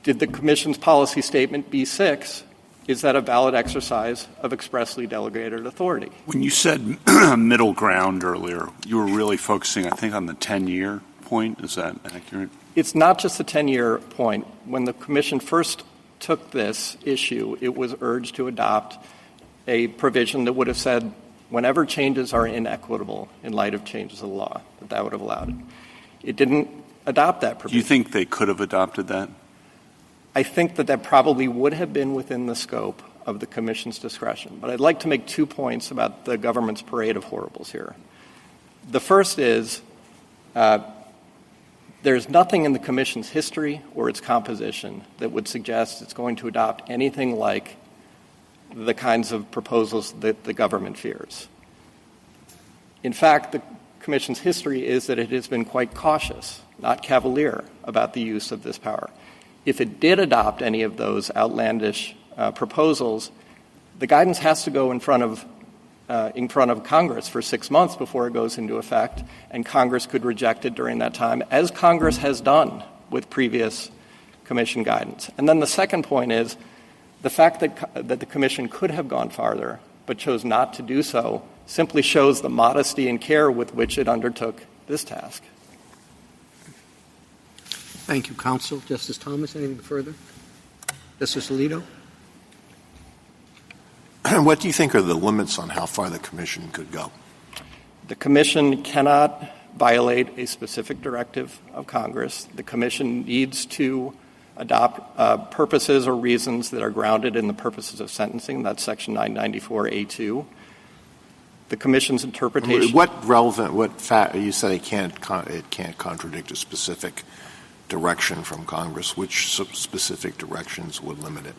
did the Commission's policy statement B6, is that a valid exercise of expressly delegated authority? When you said middle ground earlier, you were really focusing, I think, on the 10-year point. Is that accurate? It's not just the 10-year point. When the Commission first took this issue, it was urged to adopt a provision that would have said whenever changes are inequitable in light of changes of the law, that would have allowed it. It didn't adopt that provision. Do you think they could have adopted that? I think that probably would have been within the scope of the Commission's discretion. But I'd like to make 2 points about the government's parade of horribles here. The first is there's nothing in the Commission's history or its composition that would suggest it's going to adopt anything like the kinds of proposals that the government fears. In fact, the Commission's history is that it has been quite cautious, not cavalier, about the use of this power. If it did adopt any of those outlandish proposals, the guidance has to go in front of Congress for 6 months before it goes into effect, and Congress could reject it during that time, as Congress has done with previous Commission guidance. And then the second point is the fact that the Commission could have gone farther but chose not to do so simply shows the modesty and care with which it undertook this task. Thank you, counsel. Justice Thomas, anything further? Justice Alito? What do you think are the limits on how far the Commission could go? The Commission cannot violate a specific directive of Congress. The Commission needs to adopt purposes or reasons that are grounded in the purposes of sentencing. That's Section 994A2. The Commission's interpretation. You said it can't contradict a specific direction from Congress. Which specific directions would limit it?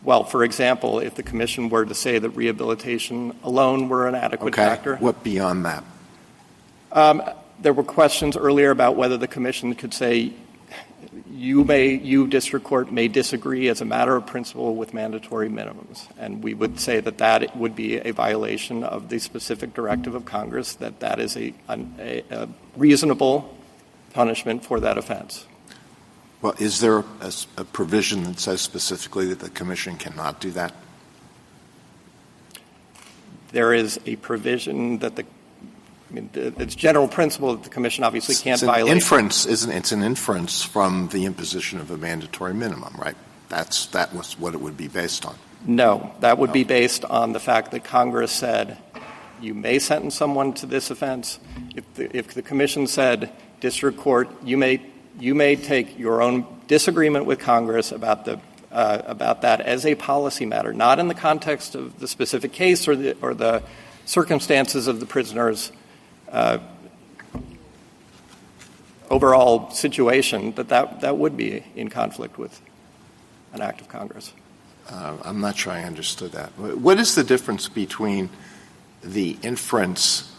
Well, for example, if the Commission were to say that rehabilitation alone were an adequate factor. What beyond that? There were questions earlier about whether the Commission could say you, district court, may disagree as a matter of principle with mandatory minimums. And we would say that would be a violation of the specific directive of Congress, that is a reasonable punishment for that offense. Well, is there a provision that says specifically that the Commission cannot do that? There is a provision that it's general principle that the Commission obviously can't violate. It's an inference from the imposition of a mandatory minimum, right? That was what it would be based on. No, that would be based on the fact that Congress said you may sentence someone to this offense. If the Commission said, district court, you may take your own disagreement with Congress about that as a policy matter, not in the context of the specific case or the circumstances of the prisoner's overall situation, that would be in conflict with an act of Congress. I'm not sure I understood that. What is the difference between the inference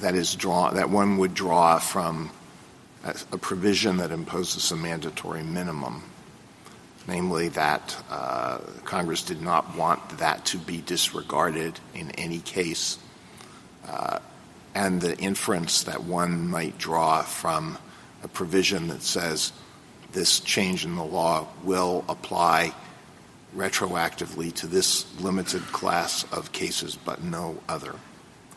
that one would draw from a provision that imposes a mandatory minimum, namely that Congress did not want that to be disregarded in any case, and the inference that one might draw from a provision that says this change in the law will apply retroactively to this limited class of cases but no other?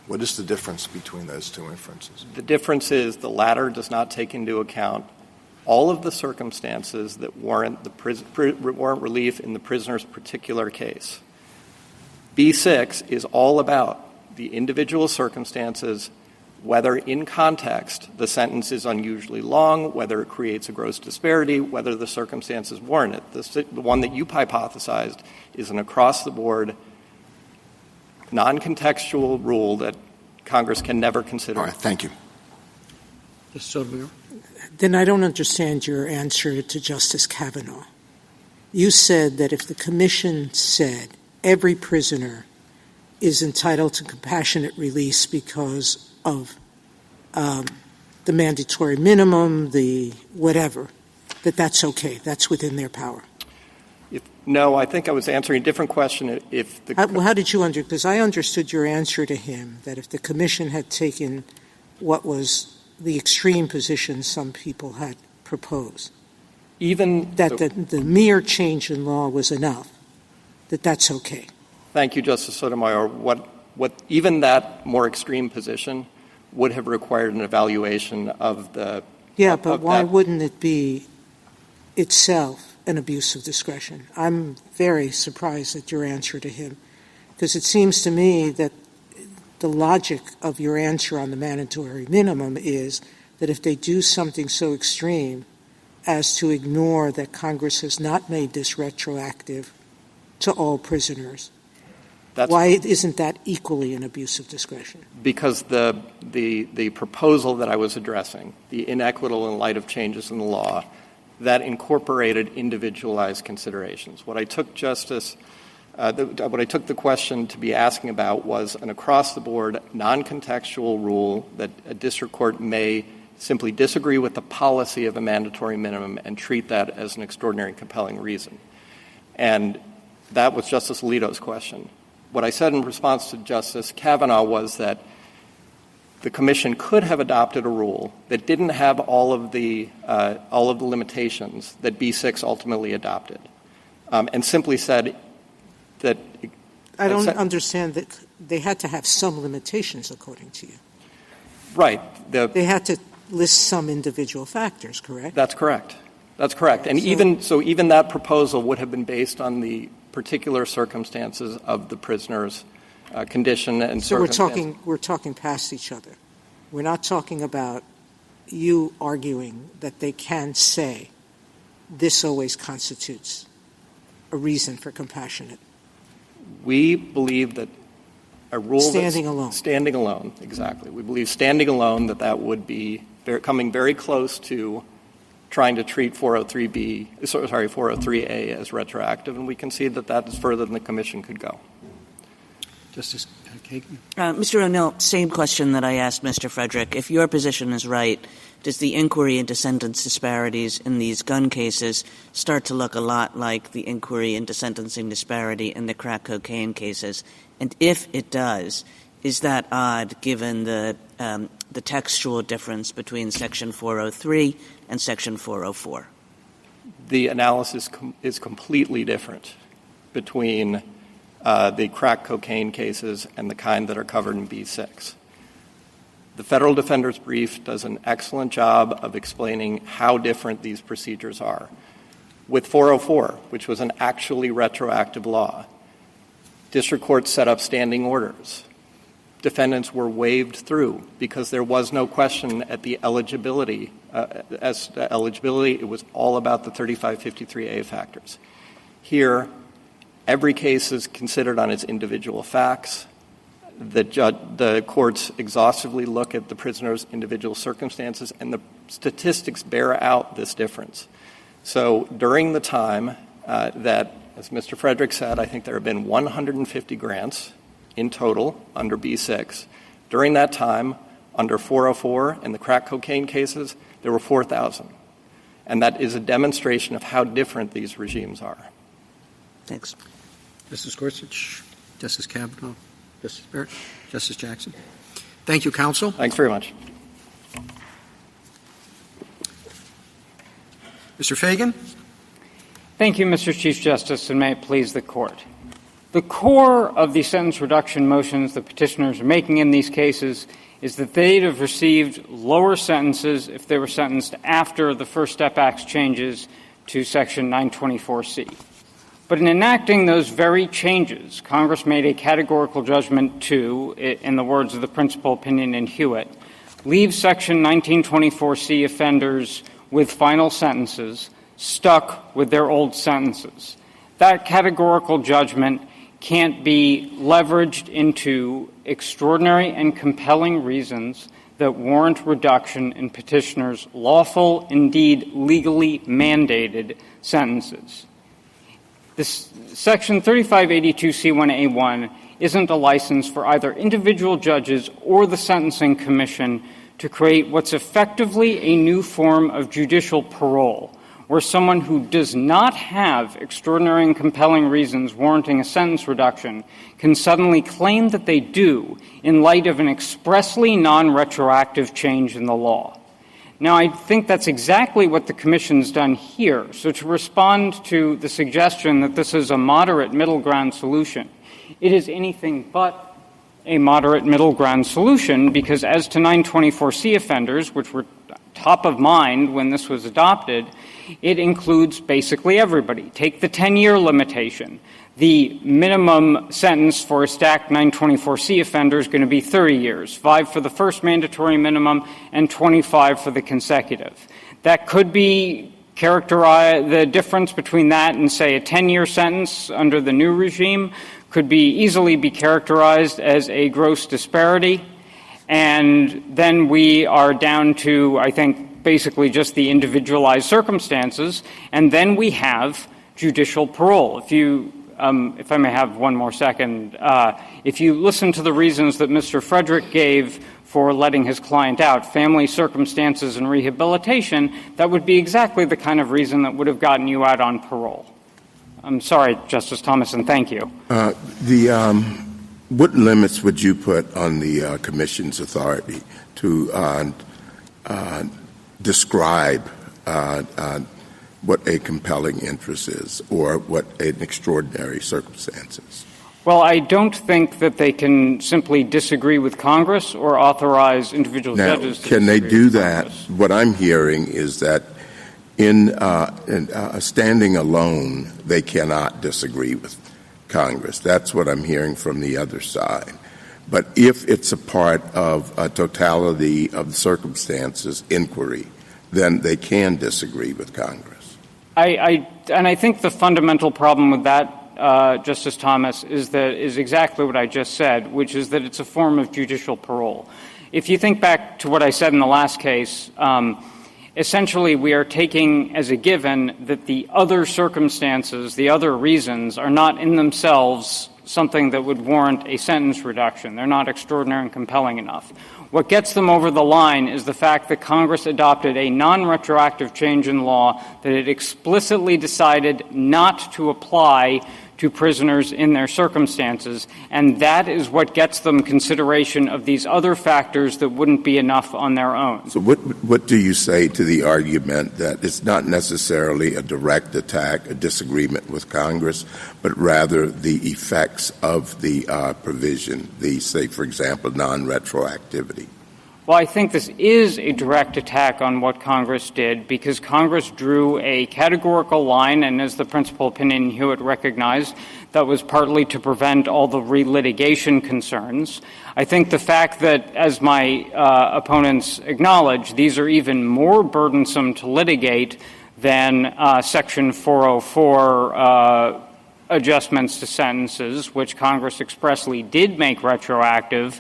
What is the difference between those two inferences? The difference is the latter does not take into account all of the circumstances that warrant relief in the prisoner's particular case. B6 is all about the individual circumstances, whether in context the sentence is unusually long, whether it creates a gross disparity, whether the circumstances warrant it. The one that you hypothesized is an across-the-board, non-contextual rule that Congress can never consider. All right, thank you. Justice Sotomayor? Then I don't understand your answer to Justice Kavanaugh. You said that if the Commission said every prisoner is entitled to compassionate release because of the mandatory minimum, the whatever, that's okay. That's within their power. No, I think I was answering a different question. How did you because I understood your answer to him that if the Commission had taken what was the extreme position some people had proposed, even that the mere change in law was enough, that's okay. Thank you, Justice Sotomayor. What even that more extreme position would have required an evaluation of the. Yeah, but why wouldn't it be itself an abuse of discretion? I'm very surprised at your answer to him, because it seems to me that the logic of your answer on the mandatory minimum is that if they do something so extreme as to ignore that Congress has not made this retroactive to all prisoners, why isn't that equally an abuse of discretion? Because the proposal that I was addressing, the inequitable in light of changes in the law, that incorporated individualized considerations. What I took the question to be asking about was an across-the-board, non-contextual rule that a district court may simply disagree with the policy of a mandatory minimum and treat that as an extraordinary and compelling reason. And that was Justice Alito's question. What I said in response to Justice Kavanaugh was that the Commission could have adopted a rule that didn't have all of the limitations that B6 ultimately adopted, and simply said that. I don't understand that they had to have some limitations, according to you. Right. They had to list some individual factors, correct? That's correct. That's correct. And even that proposal would have been based on the particular circumstances of the prisoner's condition and circumstance. We're talking past each other. We're not talking about you arguing that they can say this always constitutes a reason for compassionate. We believe that a rule standing alone. Standing alone, exactly. We believe standing alone that would be coming very close to trying to treat 403A as retroactive, and we concede that is further than the Commission could go. Justice Kagan? Mr. O'Neill, same question that I asked Mr. Frederick. If your position is right, does the inquiry into sentence disparities in these gun cases start to look a lot like the inquiry into sentencing disparity in the crack cocaine cases? And if it does, is that odd given the textual difference between Section 403 and Section 404? The analysis is completely different between the crack cocaine cases and the kind that are covered in B6. The Federal Defender's Brief does an excellent job of explaining how different these procedures are. With 404, which was an actually retroactive law, district courts set up standing orders. Defendants were waived through because there was no question at the eligibility. As to eligibility, it was all about the 3553A factors. Here, every case is considered on its individual facts. The courts exhaustively look at the prisoner's individual circumstances, and the statistics bear out this difference. So during the time that, as Mr. Frederick said, I think there have been 150 grants in total under B6. During that time, under 404 and the crack cocaine cases, there were 4,000. And that is a demonstration of how different these regimes are. Thanks. Justice Gorsuch, Justice Kavanaugh, Justice Barrett, Justice Jackson. Thank you, counsel. Thanks very much. Mr. Fagan. Thank you, Mr. Chief Justice, and may it please the Court. The core of the sentence reduction motions the petitioners are making in these cases is that they'd have received lower sentences if they were sentenced after the First Step Act's changes to Section 924C. But in enacting those very changes, Congress made a categorical judgment to, in the words of the principal opinion in Hewitt, leave Section 1924C offenders with final sentences stuck with their old sentences. That categorical judgment can't be leveraged into extraordinary and compelling reasons that warrant reduction in petitioners' lawful, indeed legally mandated sentences. This Section 3582C1A1 isn't a license for either individual judges or the Sentencing Commission to create what's effectively a new form of judicial parole, where someone who does not have extraordinary and compelling reasons warranting a sentence reduction can suddenly claim that they do in light of an expressly non-retroactive change in the law. Now, I think that's exactly what the Commission's done here. So to respond to the suggestion that this is a moderate middle ground solution, it is anything but a moderate middle ground solution, because as to 924C offenders, which were top of mind when this was adopted, it includes basically everybody. Take the 10-year limitation. The minimum sentence for a stacked 924C offender is going to be 30 years, 5 for the first mandatory minimum and 25 for the consecutive. That could be characterized, the difference between that and, say, a 10-year sentence under the new regime could easily be characterized as a gross disparity. And then we are down to, I think, basically just the individualized circumstances. And then we have judicial parole. If I may have one more second, if you listen to the reasons that Mr. Frederick gave for letting his client out, family circumstances and rehabilitation, that would be exactly the kind of reason that would have gotten you out on parole. I'm sorry, Justice Thomas, and thank you. what limits would you put on the Commission's authority to describe what a compelling interest is or what an extraordinary circumstance is? Well, I don't think that they can simply disagree with Congress or authorize individual judges to can they disagree do with that? Congress. What I'm hearing is that in standing alone, they cannot disagree with Congress. That's what I'm hearing from the other side. But if it's a part of a totality of the circumstances inquiry, then they can disagree with Congress. I think the fundamental problem with that, Justice Thomas, is exactly what I just said, which is that it's a form of judicial parole. If you think back to what I said in the last case, essentially we are taking as a given that the other circumstances, the other reasons, are not in themselves something that would warrant a sentence reduction. They're not extraordinary and compelling enough. What gets them over the line is the fact that Congress adopted a non-retroactive change in law that it explicitly decided not to apply to prisoners in their circumstances, and that is what gets them consideration of these other factors that wouldn't be enough on their own. So what do you say to the argument that it's not necessarily a direct attack, a disagreement with Congress, but rather the effects of the provision, say, for example, non-retroactivity? Well, I think this is a direct attack on what Congress did because Congress drew a categorical line, and as the principal opinion in Hewitt recognized, that was partly to prevent all the relitigation concerns. I think the fact that, as my opponents acknowledge, these are even more burdensome to litigate than Section 404 adjustments to sentences, which Congress expressly did make retroactive,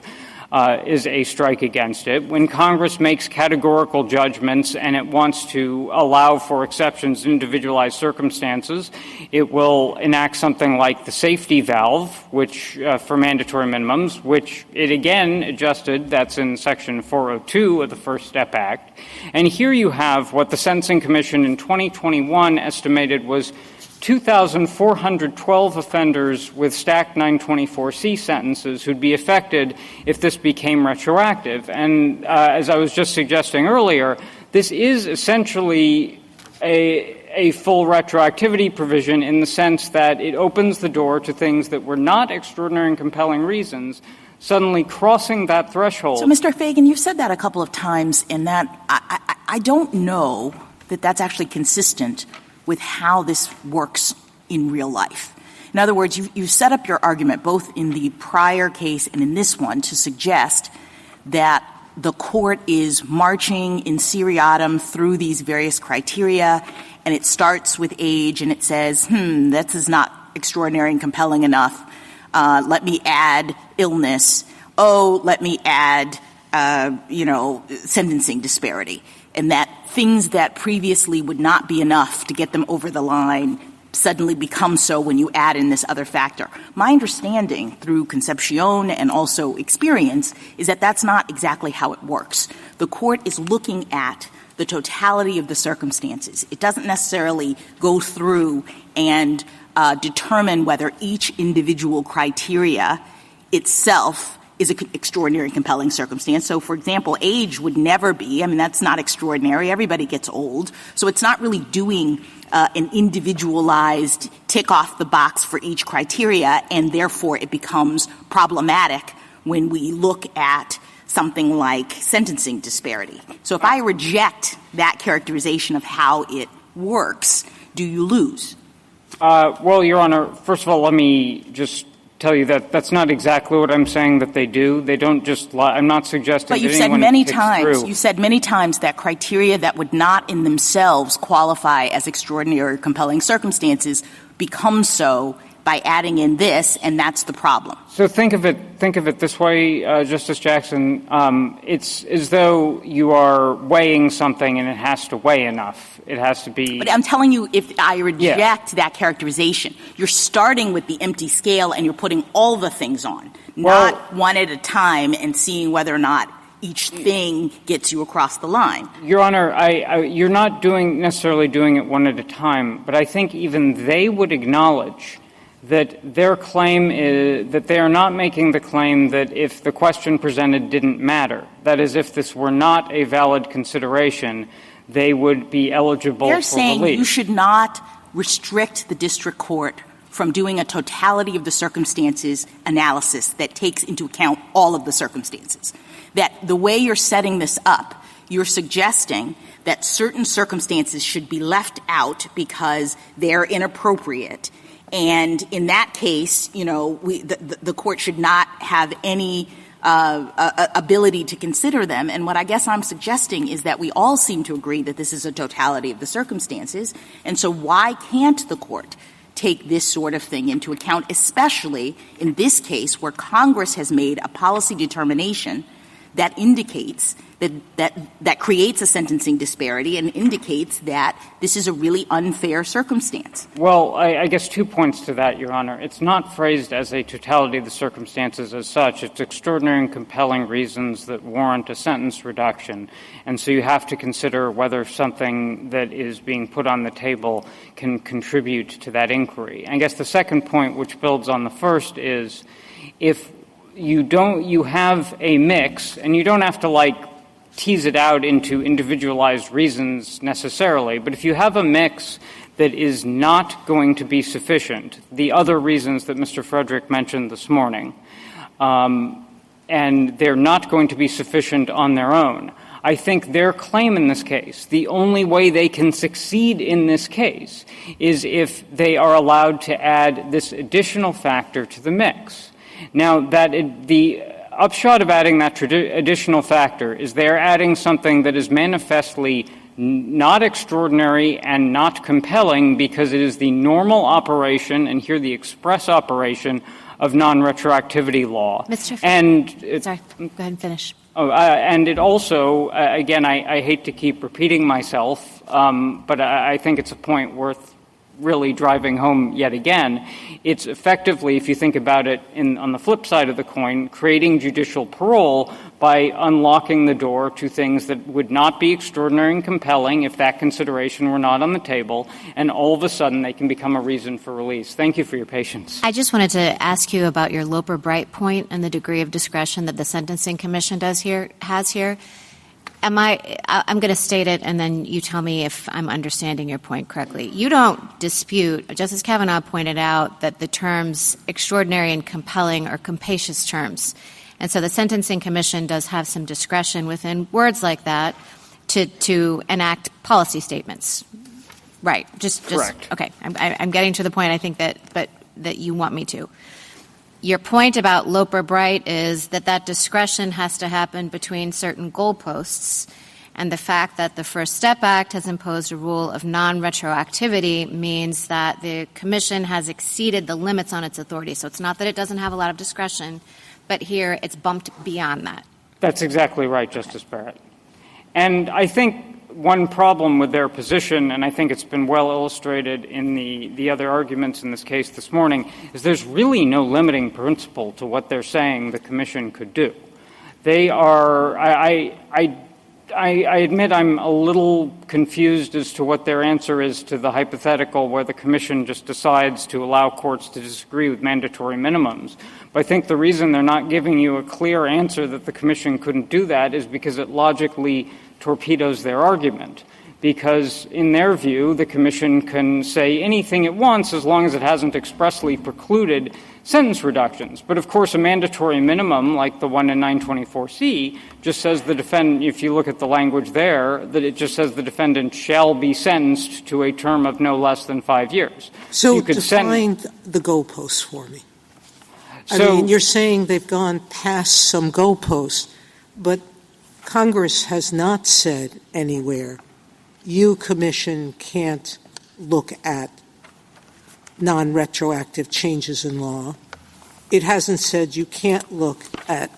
is a strike against it. When Congress makes categorical judgments and it wants to allow for exceptions in individualized circumstances, it will enact something like the safety valve, which for mandatory minimums, which it again adjusted. That's in Section 402 of the First Step Act. And here you have what the Sentencing Commission in 2021 estimated was 2,412 offenders with stacked 924C sentences who'd be affected if this became retroactive. And as I was just suggesting earlier, this is essentially a full retroactivity provision in the sense that it opens the door to things that were not extraordinary and compelling reasons suddenly crossing that threshold. So, Mr. Fagan, you've said that a couple of times, and that I don't know that that's actually consistent with how this works in real life. In other words, you set up your argument both in the prior case and in this one to suggest that the court is marching in seriatim through these various criteria, and it starts with age and it says, this is not extraordinary and compelling enough. Let me add illness. Let me add, sentencing disparity. And that things that previously would not be enough to get them over the line suddenly become so when you add in this other factor. My understanding through conception and also experience is that that's not exactly how it works. The court is looking at the totality of the circumstances. It doesn't necessarily go through and determine whether each individual criteria itself is an extraordinary and compelling circumstance. So, for example, age would never be. That's not extraordinary. Everybody gets old. So it's not really doing an individualized tick off the box for each criteria, and therefore it becomes problematic when we look at something like sentencing disparity. So if I reject that characterization of how it works, do you lose? Well, Your Honor, first of all, let me just tell you that that's not exactly what I'm saying that they do. They don't just lie. I'm not suggesting but you've that said anyone many picks times. through. You said many times that criteria that would not in themselves qualify as extraordinary or compelling circumstances become so by adding in this, and that's the problem. So think of it this way, Justice Jackson. It's as though you are weighing something and it has to weigh enough. It has to be. But I'm telling you, if I reject that characterization, you're starting with the empty scale and you're putting all the things on, not one at a time and seeing whether or not each thing gets you across the line. Your Honor, you're not necessarily doing it one at a time, but I think even they would acknowledge that their claim is that they are not making the claim that if the question presented didn't matter, that is, if this were not a valid consideration, they would be eligible They're for saying relief. You should not restrict the district court from doing a totality of the circumstances analysis that takes into account all of the circumstances. That the way you're setting this up, you're suggesting that certain circumstances should be left out because they're inappropriate. And in that case, the court should not have any ability to consider them. And what I guess I'm suggesting is that we all seem to agree that this is a totality of the circumstances. And so why can't the court take this sort of thing into account, especially in this case where Congress has made a policy determination that indicates that creates a sentencing disparity and indicates that this is a really unfair circumstance? Well, I guess 2 points to that, Your Honor. It's not phrased as a totality of the circumstances as such. It's extraordinary and compelling reasons that warrant a sentence reduction. And so you have to consider whether something that is being put on the table can contribute to that inquiry. I guess the second point, which builds on the first, is if you have a mix, and you don't have to tease it out into individualized reasons necessarily, but if you have a mix that is not going to be sufficient, the other reasons that Mr. Frederick mentioned this morning, and they're not going to be sufficient on their own, I think their claim in this case, the only way they can succeed in this case, is if they are allowed to add this additional factor to the mix. Now, the upshot of adding that additional factor is they're adding something that is manifestly not extraordinary and not compelling because it is the normal operation, and here the express operation, of non-retroactivity law. Mr. Sorry, go ahead and finish. And it also, again, I hate to keep repeating myself, but I think it's a point worth really driving home yet again. It's effectively, if you think about it on the flip side of the coin, creating judicial parole by unlocking the door to things that would not be extraordinary and compelling if that consideration were not on the table, and all of a sudden they can become a reason for release. Thank you for your patience. I just wanted to ask you about your Loper-Bright point and the degree of discretion that the Sentencing Commission has here. I'm going to state it, and then you tell me if I'm understanding your point correctly. You don't dispute, Justice Kavanaugh pointed out, that the terms extraordinary and compelling are capacious terms. And so the Sentencing Commission does have some discretion within words like that to enact policy statements. Right. Just correct. Okay. I'm getting to the point I think that you want me to. Your point about Loper-Bright is that discretion has to happen between certain goalposts, and the fact that the First Step Act has imposed a rule of non-retroactivity means that the Commission has exceeded the limits on its authority. So it's not that it doesn't have a lot of discretion, but here it's bumped beyond that. That's exactly right, Justice Barrett. And I think one problem with their position, and I think it's been well illustrated in the other arguments in this case this morning, is there's really no limiting principle to what they're saying the Commission could do. They are I admit I'm a little confused as to what their answer is to the hypothetical where the Commission just decides to allow courts to disagree with mandatory minimums. But I think the reason they're not giving you a clear answer that the Commission couldn't do that is because it logically torpedoes their argument. Because in their view, the Commission can say anything it wants as long as it hasn't expressly precluded sentence reductions. But of course, a mandatory minimum like the one in 924C just says the defendant, if you look at the language there, that it just says the defendant shall be sentenced to a term of no less than 5 years. So you could define the goalposts for me. I mean, you're saying they've gone past some goalposts, but Congress has not said anywhere, you, Commission, can't look at non-retroactive changes in law. It hasn't said you can't look at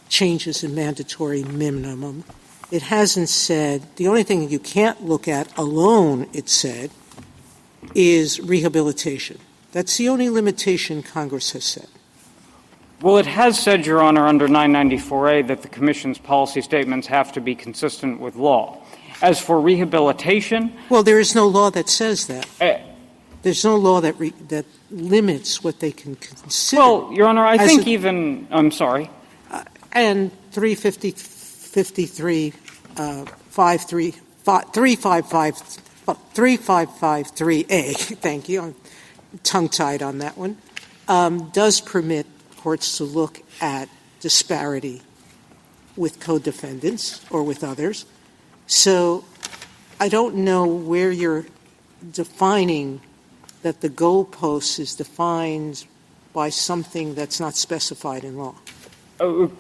changes in mandatory minimum. It hasn't said, the only thing you can't look at alone, it said, is rehabilitation. That's the only limitation Congress has said. Well, it has said, Your Honor, under 994A that the Commission's policy statements have to be consistent with law. As for rehabilitation... Well, there is no law that says that. There's no law that that limits what they can consider. Well, Your Honor, I think I'm sorry. And 3553A, thank you, I'm tongue-tied on that one, does permit courts to look at disparity with co-defendants or with others. So I don't know where you're defining that the goalpost is defined by something that's not specified in law.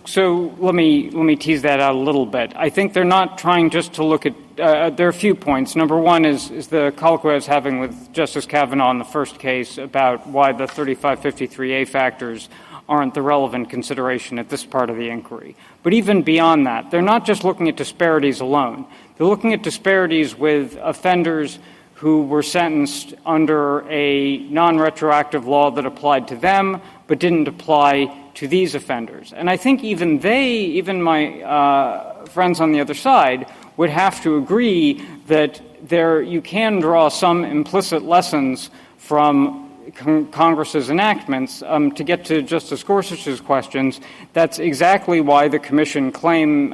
So let me tease that out a little bit. I think they're not trying just to look at there are a few points. Number one is the colloquy I was having with Justice Kavanaugh in the first case about why the 3553A factors aren't the relevant consideration at this part of the inquiry. But even beyond that, they're not just looking at disparities alone. They're looking at disparities with offenders who were sentenced under a non-retroactive law that applied to them but didn't apply to these offenders. And I think even my friends on the other side would have to agree that you can draw some implicit lessons from Congress's enactments. To get to Justice Gorsuch's questions, that's exactly why the Commission would claim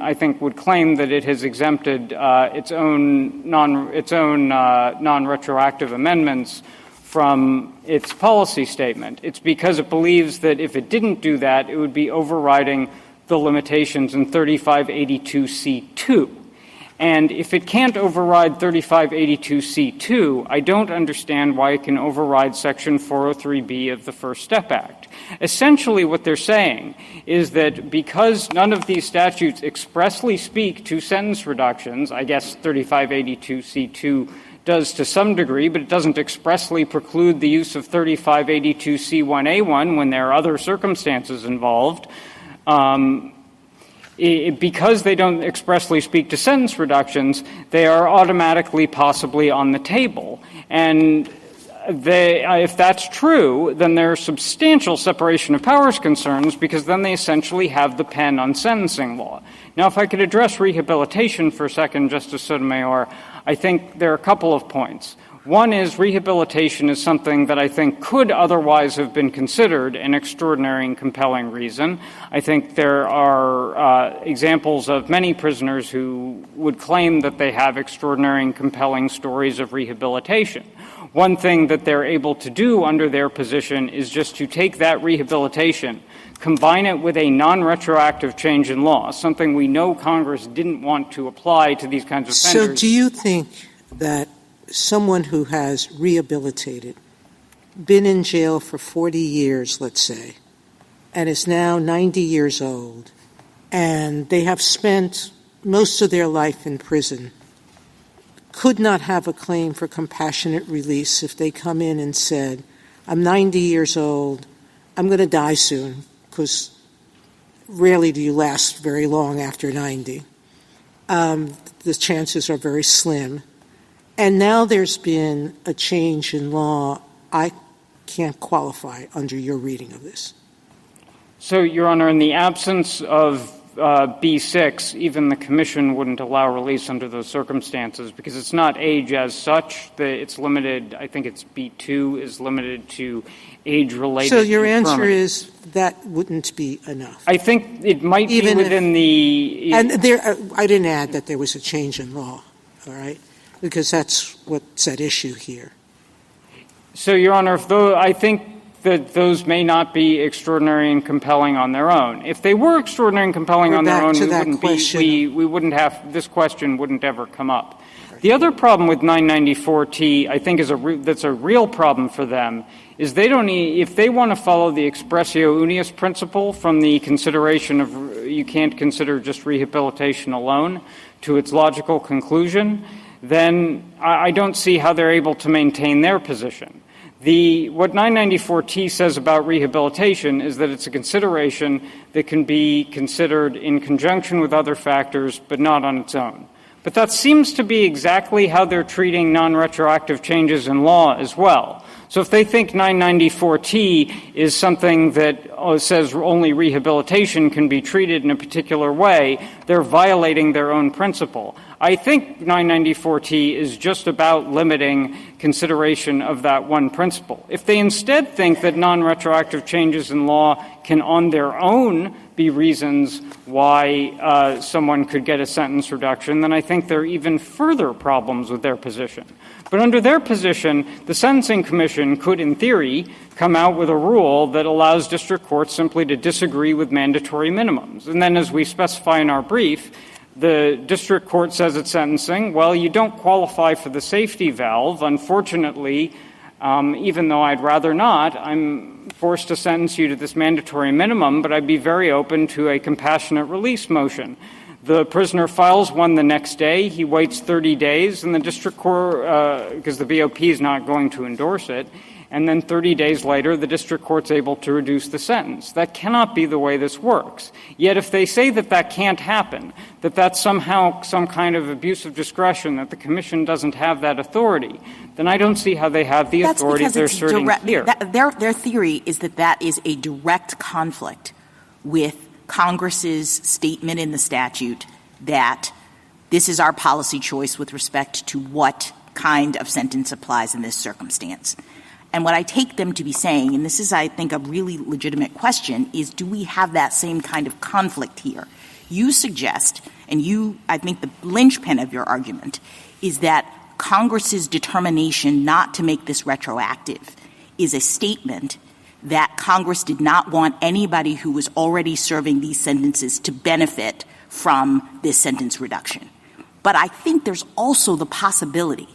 that it has exempted its own non-retroactive amendments from its policy statement. It's because it believes that if it didn't do that, it would be overriding the limitations in 3582C2. And if it can't override 3582C2, I don't understand why it can override Section 403B of the First Step Act. Essentially what they're saying is that because none of these statutes expressly speak to sentence reductions, I guess 3582C2 does to some degree, but it doesn't expressly preclude the use of 3582C1A1 when there are other circumstances involved. Because they don't expressly speak to sentence reductions, they are automatically possibly on the table. And if that's true, then there are substantial separation of powers concerns because then they essentially have the pen on sentencing law. Now, if I could address rehabilitation for a second, Justice Sotomayor, I think there are a couple of points. One is rehabilitation is something that I think could otherwise have been considered an extraordinary and compelling reason. I think there are examples of many prisoners who would claim that they have extraordinary and compelling stories of rehabilitation. One thing that they're able to do under their position is just to take that rehabilitation, combine it with a non-retroactive change in law, something we know Congress didn't want to apply to these kinds of offenders. So do you think that someone who has rehabilitated, been in jail for 40 years, let's say, and is now 90 years old, and they have spent most of their life in prison, could not have a claim for compassionate release if they come in and said, I'm 90 years old, I'm going to die soon, because rarely do you last very long after 90. The chances are very slim. And now there's been a change in law. I can't qualify under your reading of this. So, Your Honor, in the absence of B6, even the Commission wouldn't allow release under those circumstances because it's not age as such. It's limited, I think it's B2 is limited to age-related. So your answer is that wouldn't be enough. I think it might even be within the... And there, I didn't add that there was a change in law, all right? Because that's what's at issue here. So, Your Honor, I think that those may not be extraordinary and compelling on their own. If they were extraordinary and compelling on their own, we wouldn't have this question wouldn't ever come up. Right. The other problem with 994T, I think, that's a real problem for them is if they want to follow the expressio unius principle from the consideration of you can't consider just rehabilitation alone to its logical conclusion, then I don't see how they're able to maintain their position. What 994T says about rehabilitation is that it's a consideration that can be considered in conjunction with other factors, but not on its own. But that seems to be exactly how they're treating non-retroactive changes in law as well. So if they think 994T is something that says only rehabilitation can be treated in a particular way, they're violating their own principle. I think 994T is just about limiting consideration of that one principle. If they instead think that non-retroactive changes in law can on their own be reasons why someone could get a sentence reduction, then I think there are even further problems with their position. But under their position, the Sentencing Commission could, in theory, come out with a rule that allows district courts simply to disagree with mandatory minimums. And then, as we specify in our brief, the district court says at sentencing, well, you don't qualify for the safety valve. Unfortunately, even though I'd rather not, I'm forced to sentence you to this mandatory minimum, but I'd be very open to a compassionate release motion. The prisoner files one the next day. He waits 30 days, and the district court, because the BOP is not going to endorse it, and then 30 days later, the district court's able to reduce the sentence. That cannot be the way this works. Yet if they say that that can't happen, that that's somehow some kind of abuse of discretion, that the commission doesn't have that authority, then I don't see how they have the authority they're asserting here. Their theory is that that is a direct conflict with Congress's statement in the statute that this is our policy choice with respect to what kind of sentence applies in this circumstance. And what I take them to be saying, and this is, I think, a really legitimate question, is do we have that same kind of conflict here? You suggest, and I think the linchpin of your argument, is that Congress's determination not to make this retroactive is a statement that Congress did not want anybody who was already serving these sentences to benefit from this sentence reduction. But I think there's also the possibility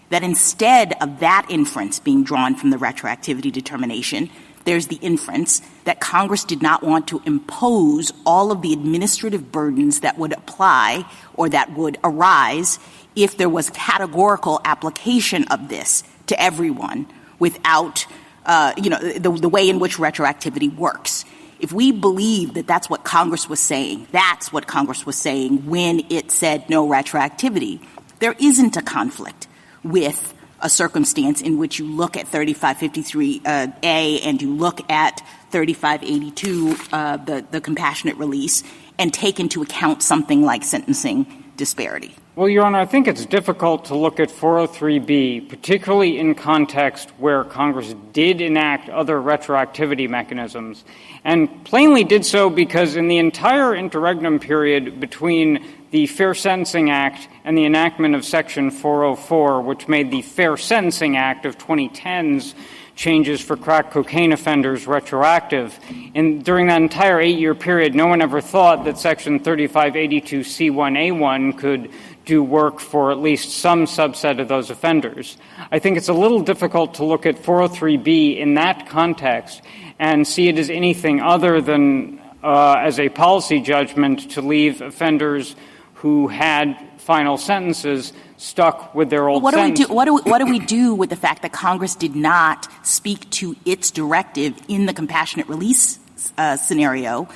that instead of that inference being drawn from the retroactivity determination, there's the inference that Congress did not want to impose all of the administrative burdens that would apply or that would arise if there was categorical application of this to everyone without the way in which retroactivity works. If we believe that that's what Congress was saying, that's what Congress was saying when it said no retroactivity, there isn't a conflict with a circumstance in which you look at 3553A and you look at 3582, the compassionate release, and take into account something like sentencing disparity. Well, Your Honor, I think it's difficult to look at 403B, particularly in context where Congress did enact other retroactivity mechanisms, and plainly did so because in the entire interregnum period between the Fair Sentencing Act and the enactment of Section 404, which made the Fair Sentencing Act of 2010's changes for crack cocaine offenders retroactive. And during that entire 8-year period, no one ever thought that Section 3582C1A1 could do work for at least some subset of those offenders. I think it's a little difficult to look at 403B in that context and see it as anything other than as a policy judgment to leave offenders who had final sentences stuck with their old sentence. What do we do with the fact that Congress did not speak to its directive in the compassionate release scenario,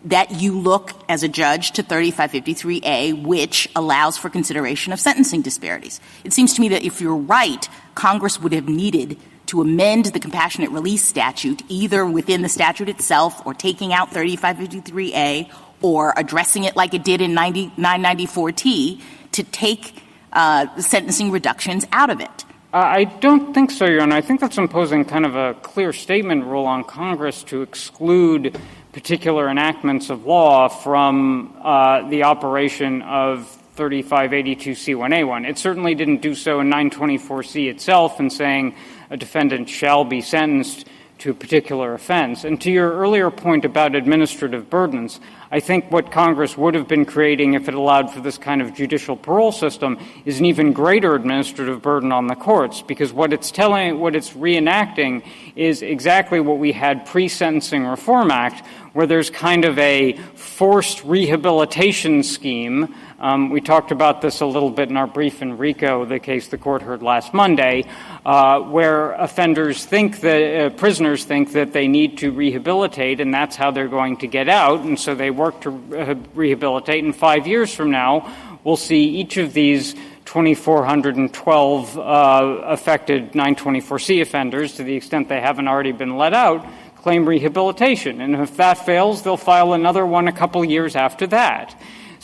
that you look as a judge to 3553A, which allows for consideration of sentencing disparities? It seems to me that if you're right, Congress would have needed to amend the compassionate release statute either within the statute itself or taking out 3553A or addressing it like it did in 994T to take sentencing reductions out of it. I don't think so, Your Honor. I think that's imposing kind of a clear statement rule on Congress to exclude particular enactments of law from the operation of 3582C1A1. It certainly didn't do so in 924C itself in saying a defendant shall be sentenced to a particular offense. And to your earlier point about administrative burdens, I think what Congress would have been creating if it allowed for this kind of judicial parole system is an even greater administrative burden on the courts, because what it's reenacting is exactly what we had pre-Sentencing Reform Act, where there's kind of a forced rehabilitation scheme. We talked about this a little bit in our brief in RICO, the case the court heard last Monday, where prisoners think that they need to rehabilitate, and that's how they're going to get out, and so they work to rehabilitate. And 5 years from now, we'll see each of these 2,412 affected 924C offenders, to the extent they haven't already been let out, claim rehabilitation. And if that fails, they'll file another one a couple years after that.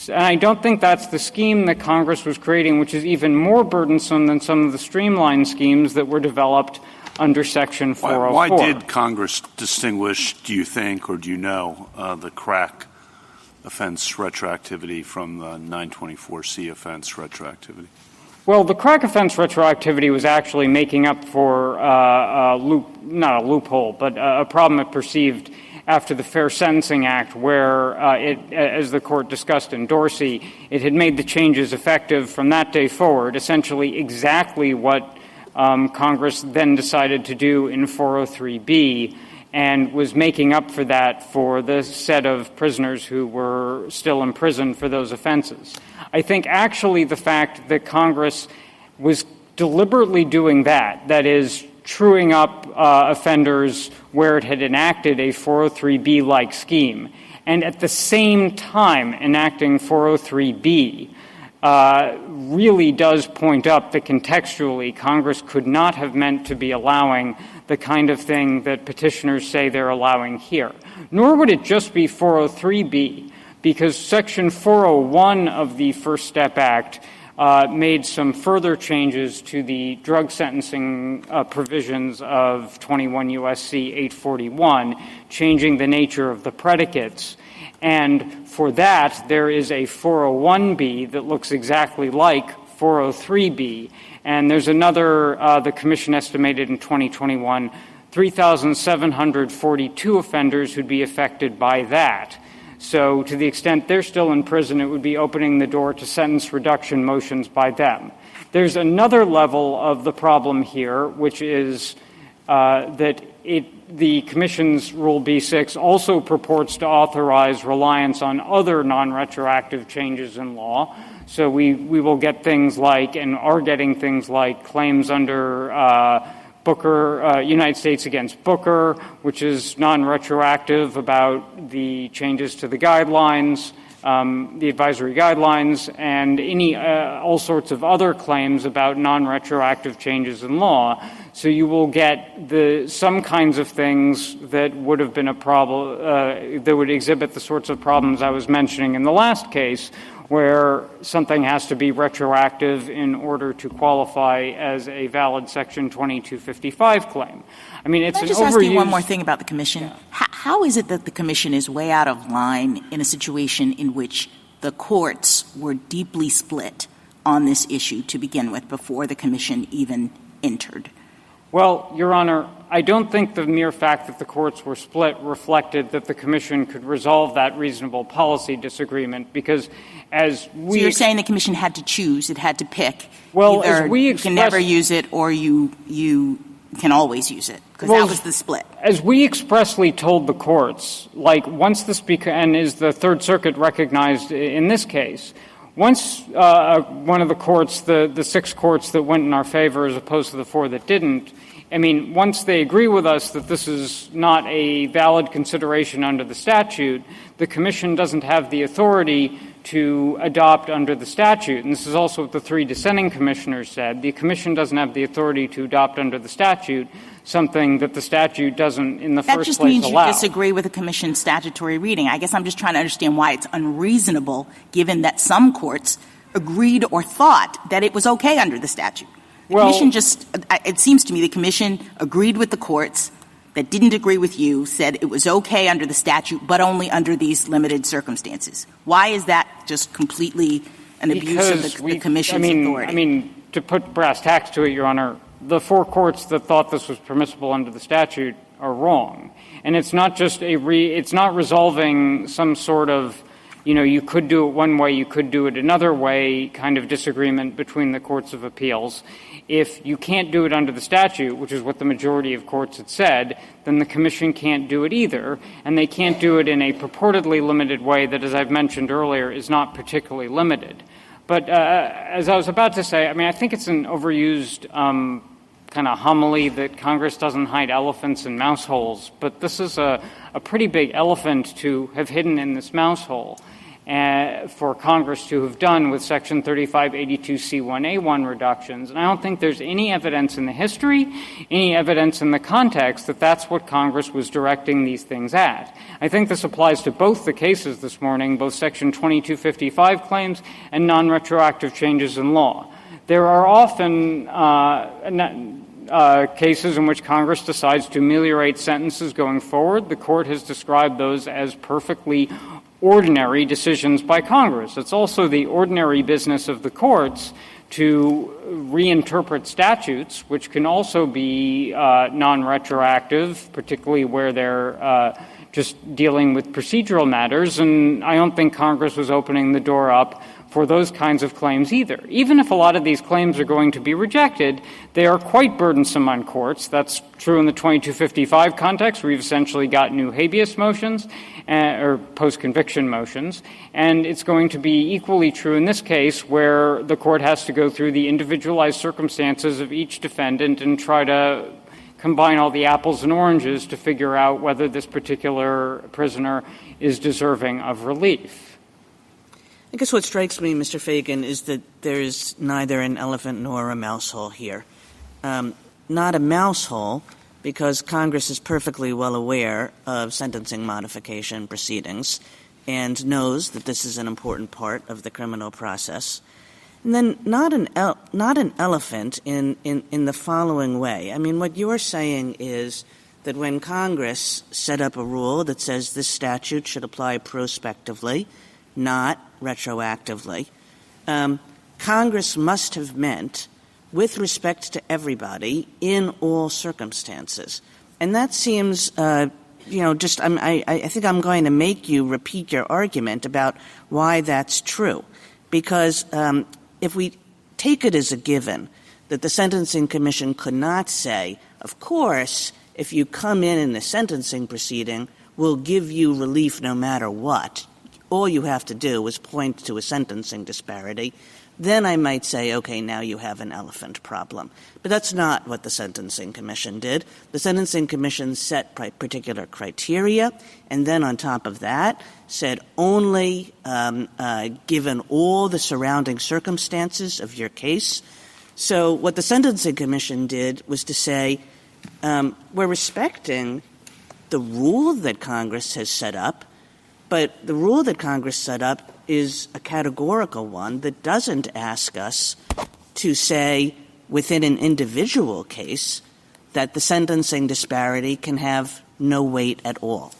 And I don't think that's the scheme that Congress was creating, which is even more burdensome than some of the streamlined schemes that were developed under Section 404. Why did Congress distinguish, do you think, or do you know, the crack offense retroactivity from the 924C offense retroactivity? Well, the crack offense retroactivity was actually making up for not a loophole, but a problem it perceived after the Fair Sentencing Act, where as the court discussed in Dorsey, it had made the changes effective from that day forward, essentially exactly what Congress then decided to do in 403B, and was making up for that for the set of prisoners who were still in prison for those offenses. I think actually the fact that Congress was deliberately doing that is, truing up offenders where it had enacted a 403B-like scheme, and at the same time enacting 403B, really does point up that contextually Congress could not have meant to be allowing the kind of thing that petitioners say they're allowing here. Nor would it just be 403B, because Section 401 of the First Step Act made some further changes to the drug sentencing provisions of 21 U.S.C. 841, changing the nature of the predicates. And for that, there is a 401B that looks exactly like 403B. And there's another, the Commission estimated in 2021, 3,742 offenders who'd be affected by that. So to the extent they're still in prison, it would be opening the door to sentence reduction motions by them. There's another level of the problem here, which is that the Commission's Rule B6 also purports to authorize reliance on other non-retroactive changes in law. So we will get things like, and are getting things like, claims under Booker, United States against Booker, which is non-retroactive about the changes to the guidelines, the advisory guidelines, and all sorts of other claims about non-retroactive changes in law. So you will get some kinds of things that would have been a problem, that would exhibit the sorts of problems I was mentioning in the last case, where something has to be retroactive in order to qualify as a valid Section 2255 claim. I mean, it's an overused... Can I just ask you one more thing about the Commission? Yeah. How is it that the Commission is way out of line in a situation in which the courts were deeply split on this issue to begin with before the Commission even entered? Well, Your Honor, I don't think the mere fact that the courts were split reflected that the Commission could resolve that reasonable policy disagreement, because as we... So you're saying the Commission had to choose, it had to pick. Well, either as we you can never use it or you can always use it, because that was the split. As we expressly told the courts, like once the Speaker, and is the Third Circuit recognized in this case, once one of the courts, the 6 courts that went in our favor as opposed to the 4 that didn't, I mean, once they agree with us that this is not a valid consideration under the statute, the Commission doesn't have the authority to adopt under the statute. And this is also what the 3 dissenting commissioners said. The Commission doesn't have the authority to adopt under the statute something that the statute doesn't in the first place allow. That just means you disagree with the Commission's statutory reading. I guess I'm just trying to understand why it's unreasonable, given that some courts agreed or thought that it was okay under the statute. The Commission it seems to me the Commission agreed with the courts that didn't agree with you, said it was okay under the statute, but only under these limited circumstances. Why is that just completely an abuse of the Commission's authority? I mean, to put brass tacks to it, Your Honor, the 4 courts that thought this was permissible under the statute are wrong. And it's not just it's not resolving some sort of, you could do it one way, you could do it another way kind of disagreement between the courts of appeals. If you can't do it under the statute, which is what the majority of courts had said, then the Commission can't do it either, and they can't do it in a purportedly limited way that, as I've mentioned earlier, is not particularly limited. But as I was about to say, I mean, I think it's an overused kind of homily that Congress doesn't hide elephants in mouse holes, but this is a pretty big elephant to have hidden in this mouse hole. for Congress to have done with Section 3582C1A1 reductions. And I don't think there's any evidence in the history, any evidence in the context that that's what Congress was directing these things at. I think this applies to both the cases this morning, both Section 2255 claims and non-retroactive changes in law. There are often cases in which Congress decides to ameliorate sentences going forward. The Court has described those as perfectly ordinary decisions by Congress. It's also the ordinary business of the courts to reinterpret statutes, which can also be non-retroactive, particularly where they're just dealing with procedural matters. And I don't think Congress was opening the door up for those kinds of claims either. Even if a lot of these claims are going to be rejected, they are quite burdensome on courts. That's true in the 2255 context, where we've essentially got new habeas motions or post-conviction motions. And it's going to be equally true in this case, where the court has to go through the individualized circumstances of each defendant and try to combine all the apples and oranges to figure out whether this particular prisoner is deserving of relief. I guess what strikes me, Mr. Fagan, is that there's neither an elephant nor a mouse hole here. Not a mouse hole because Congress is perfectly well aware of sentencing modification proceedings and knows that this is an important part of the criminal process. And then not an elephant in the following way. I mean, what you're saying is that when Congress set up a rule that says this statute should apply prospectively, not retroactively, Congress must have meant with respect to everybody in all circumstances. And that seems, I think I'm going to make you repeat your argument about why that's true. Because if we take it as a given that the Sentencing Commission could not say, of course, if you come in the sentencing proceeding, we'll give you relief no matter what, all you have to do is point to a sentencing disparity, then I might say, okay, now you have an elephant problem. But that's not what the Sentencing Commission did. The Sentencing Commission set particular criteria, and then on top of that said only given all the surrounding circumstances of your case. So what the Sentencing Commission did was to say, we're respecting the rule that Congress has set up, but the rule that Congress set up is a categorical one that doesn't ask us to say within an individual case that the sentencing disparity can have no weight at all.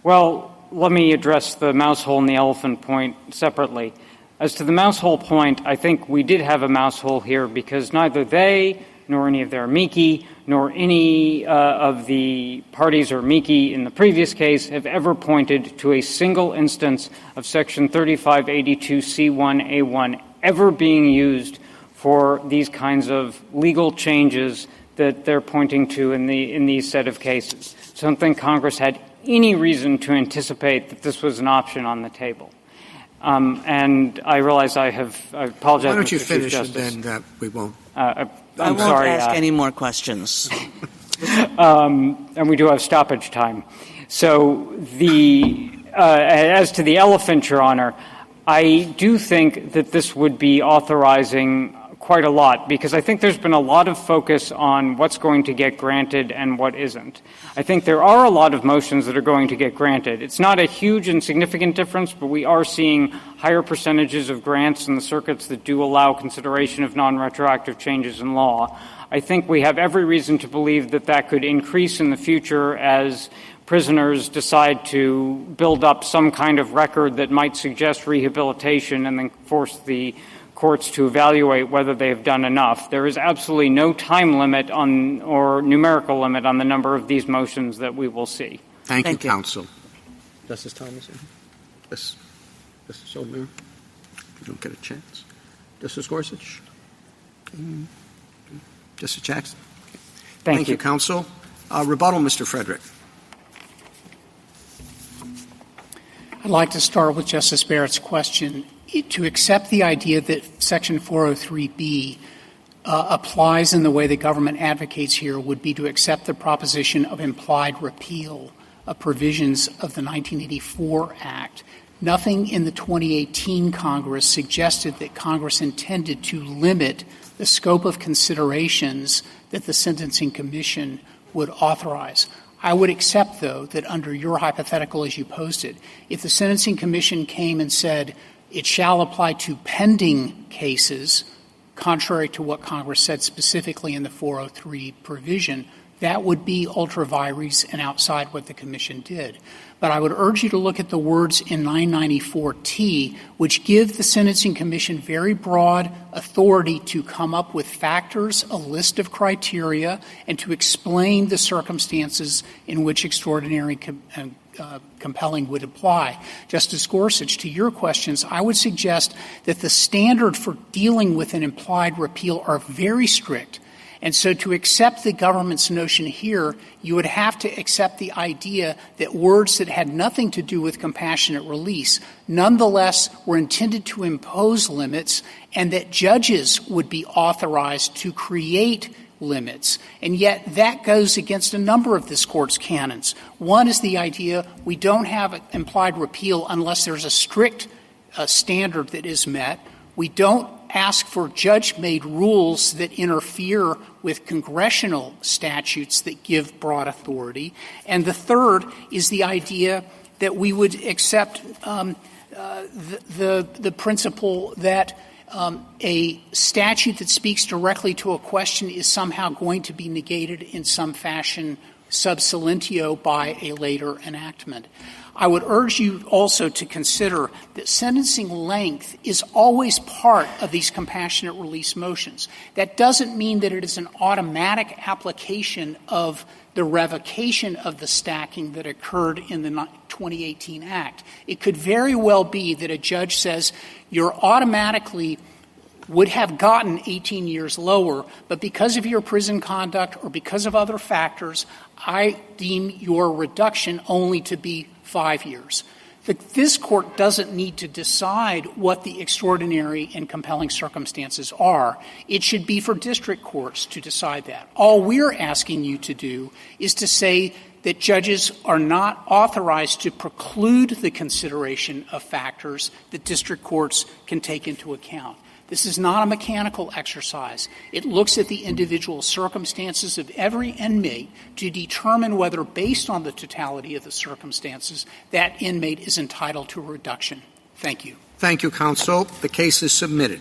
Well, let me address the mouse hole and the elephant point separately. As to the mouse hole point, I think we did have a mouse hole here because neither they nor any of their amici nor any of the parties or amici in the previous case have ever pointed to a single instance of Section 3582C1A1 ever being used for these kinds of legal changes that they're pointing to in these set of cases. So I don't think Congress had any reason to anticipate that this was an option on the table. And I realize I apologize. Why don't you Mr. finish Chief and then we won't. I won't ask any more questions. And we do have stoppage time. So as to the elephant, Your Honor, I do think that this would be authorizing quite a lot because I think there's been a lot of focus on what's going to get granted and what isn't. I think there are a lot of motions that are going to get granted. It's not a huge and significant difference, but we are seeing higher percentages of grants in the circuits that do allow consideration of non-retroactive changes in law. I think we have every reason to believe that that could increase in the future as prisoners decide to build up some kind of record that might suggest rehabilitation and then force the courts to evaluate whether they have done enough. There is absolutely no time limit or numerical limit on the number of these motions that we will see. Thank you, counsel. Justice Thomas? Justice Sotomayor? You don't get a chance. Justice Gorsuch? Justice Jackson? Thank you, counsel. Rebuttal, Mr. Frederick. I'd like to start with Justice Barrett's question. To accept the idea that Section 403B applies in the way the government advocates here would be to accept the proposition of implied repeal of provisions of the 1984 Act Nothing in the 2018 Congress suggested that Congress intended to limit the scope of considerations that the Sentencing Commission would authorize. I would accept, though, that under your hypothetical as you posed it, if the Sentencing Commission came and said it shall apply to pending cases, contrary to what Congress said specifically in the 403 provision, that would be ultra vires and outside what the Commission did. But I would urge you to look at the words in 994T, which give the Sentencing Commission very broad authority to come up with factors, a list of criteria, and to explain the circumstances in which extraordinary compelling would apply. Justice Gorsuch, to your questions, I would suggest that the standard for dealing with an implied repeal are very strict. And so to accept the government's notion here, you would have to accept the idea that words that had nothing to do with compassionate release nonetheless were intended to impose limits and that judges would be authorized to create limits. And yet that goes against a number of this Court's canons. One is the idea we don't have implied repeal unless there's a strict standard that is met. We don't ask for judge-made rules that interfere with congressional statutes that give broad authority. And the third is the idea that we would accept the principle that a statute that speaks directly to a question is somehow going to be negated in some fashion sub silentio by a later enactment. I would urge you also to consider that sentencing length is always part of these compassionate release motions. That doesn't mean that it is an automatic application of the revocation of the stacking that occurred in the 2018 Act. It could very well be that a judge says you're automatically would have gotten 18 years lower, but because of your prison conduct or because of other factors, I deem your reduction only to be 5 years. This Court doesn't need to decide what the extraordinary and compelling circumstances are. It should be for district courts to decide that. All we're asking you to do is to say that judges are not authorized to preclude the consideration of factors that district courts can take into account. This is not a mechanical exercise. It looks at the individual circumstances of every inmate to determine whether, based on the totality of the circumstances, that inmate is entitled to a reduction. Thank you. Thank you, counsel. The case is submitted.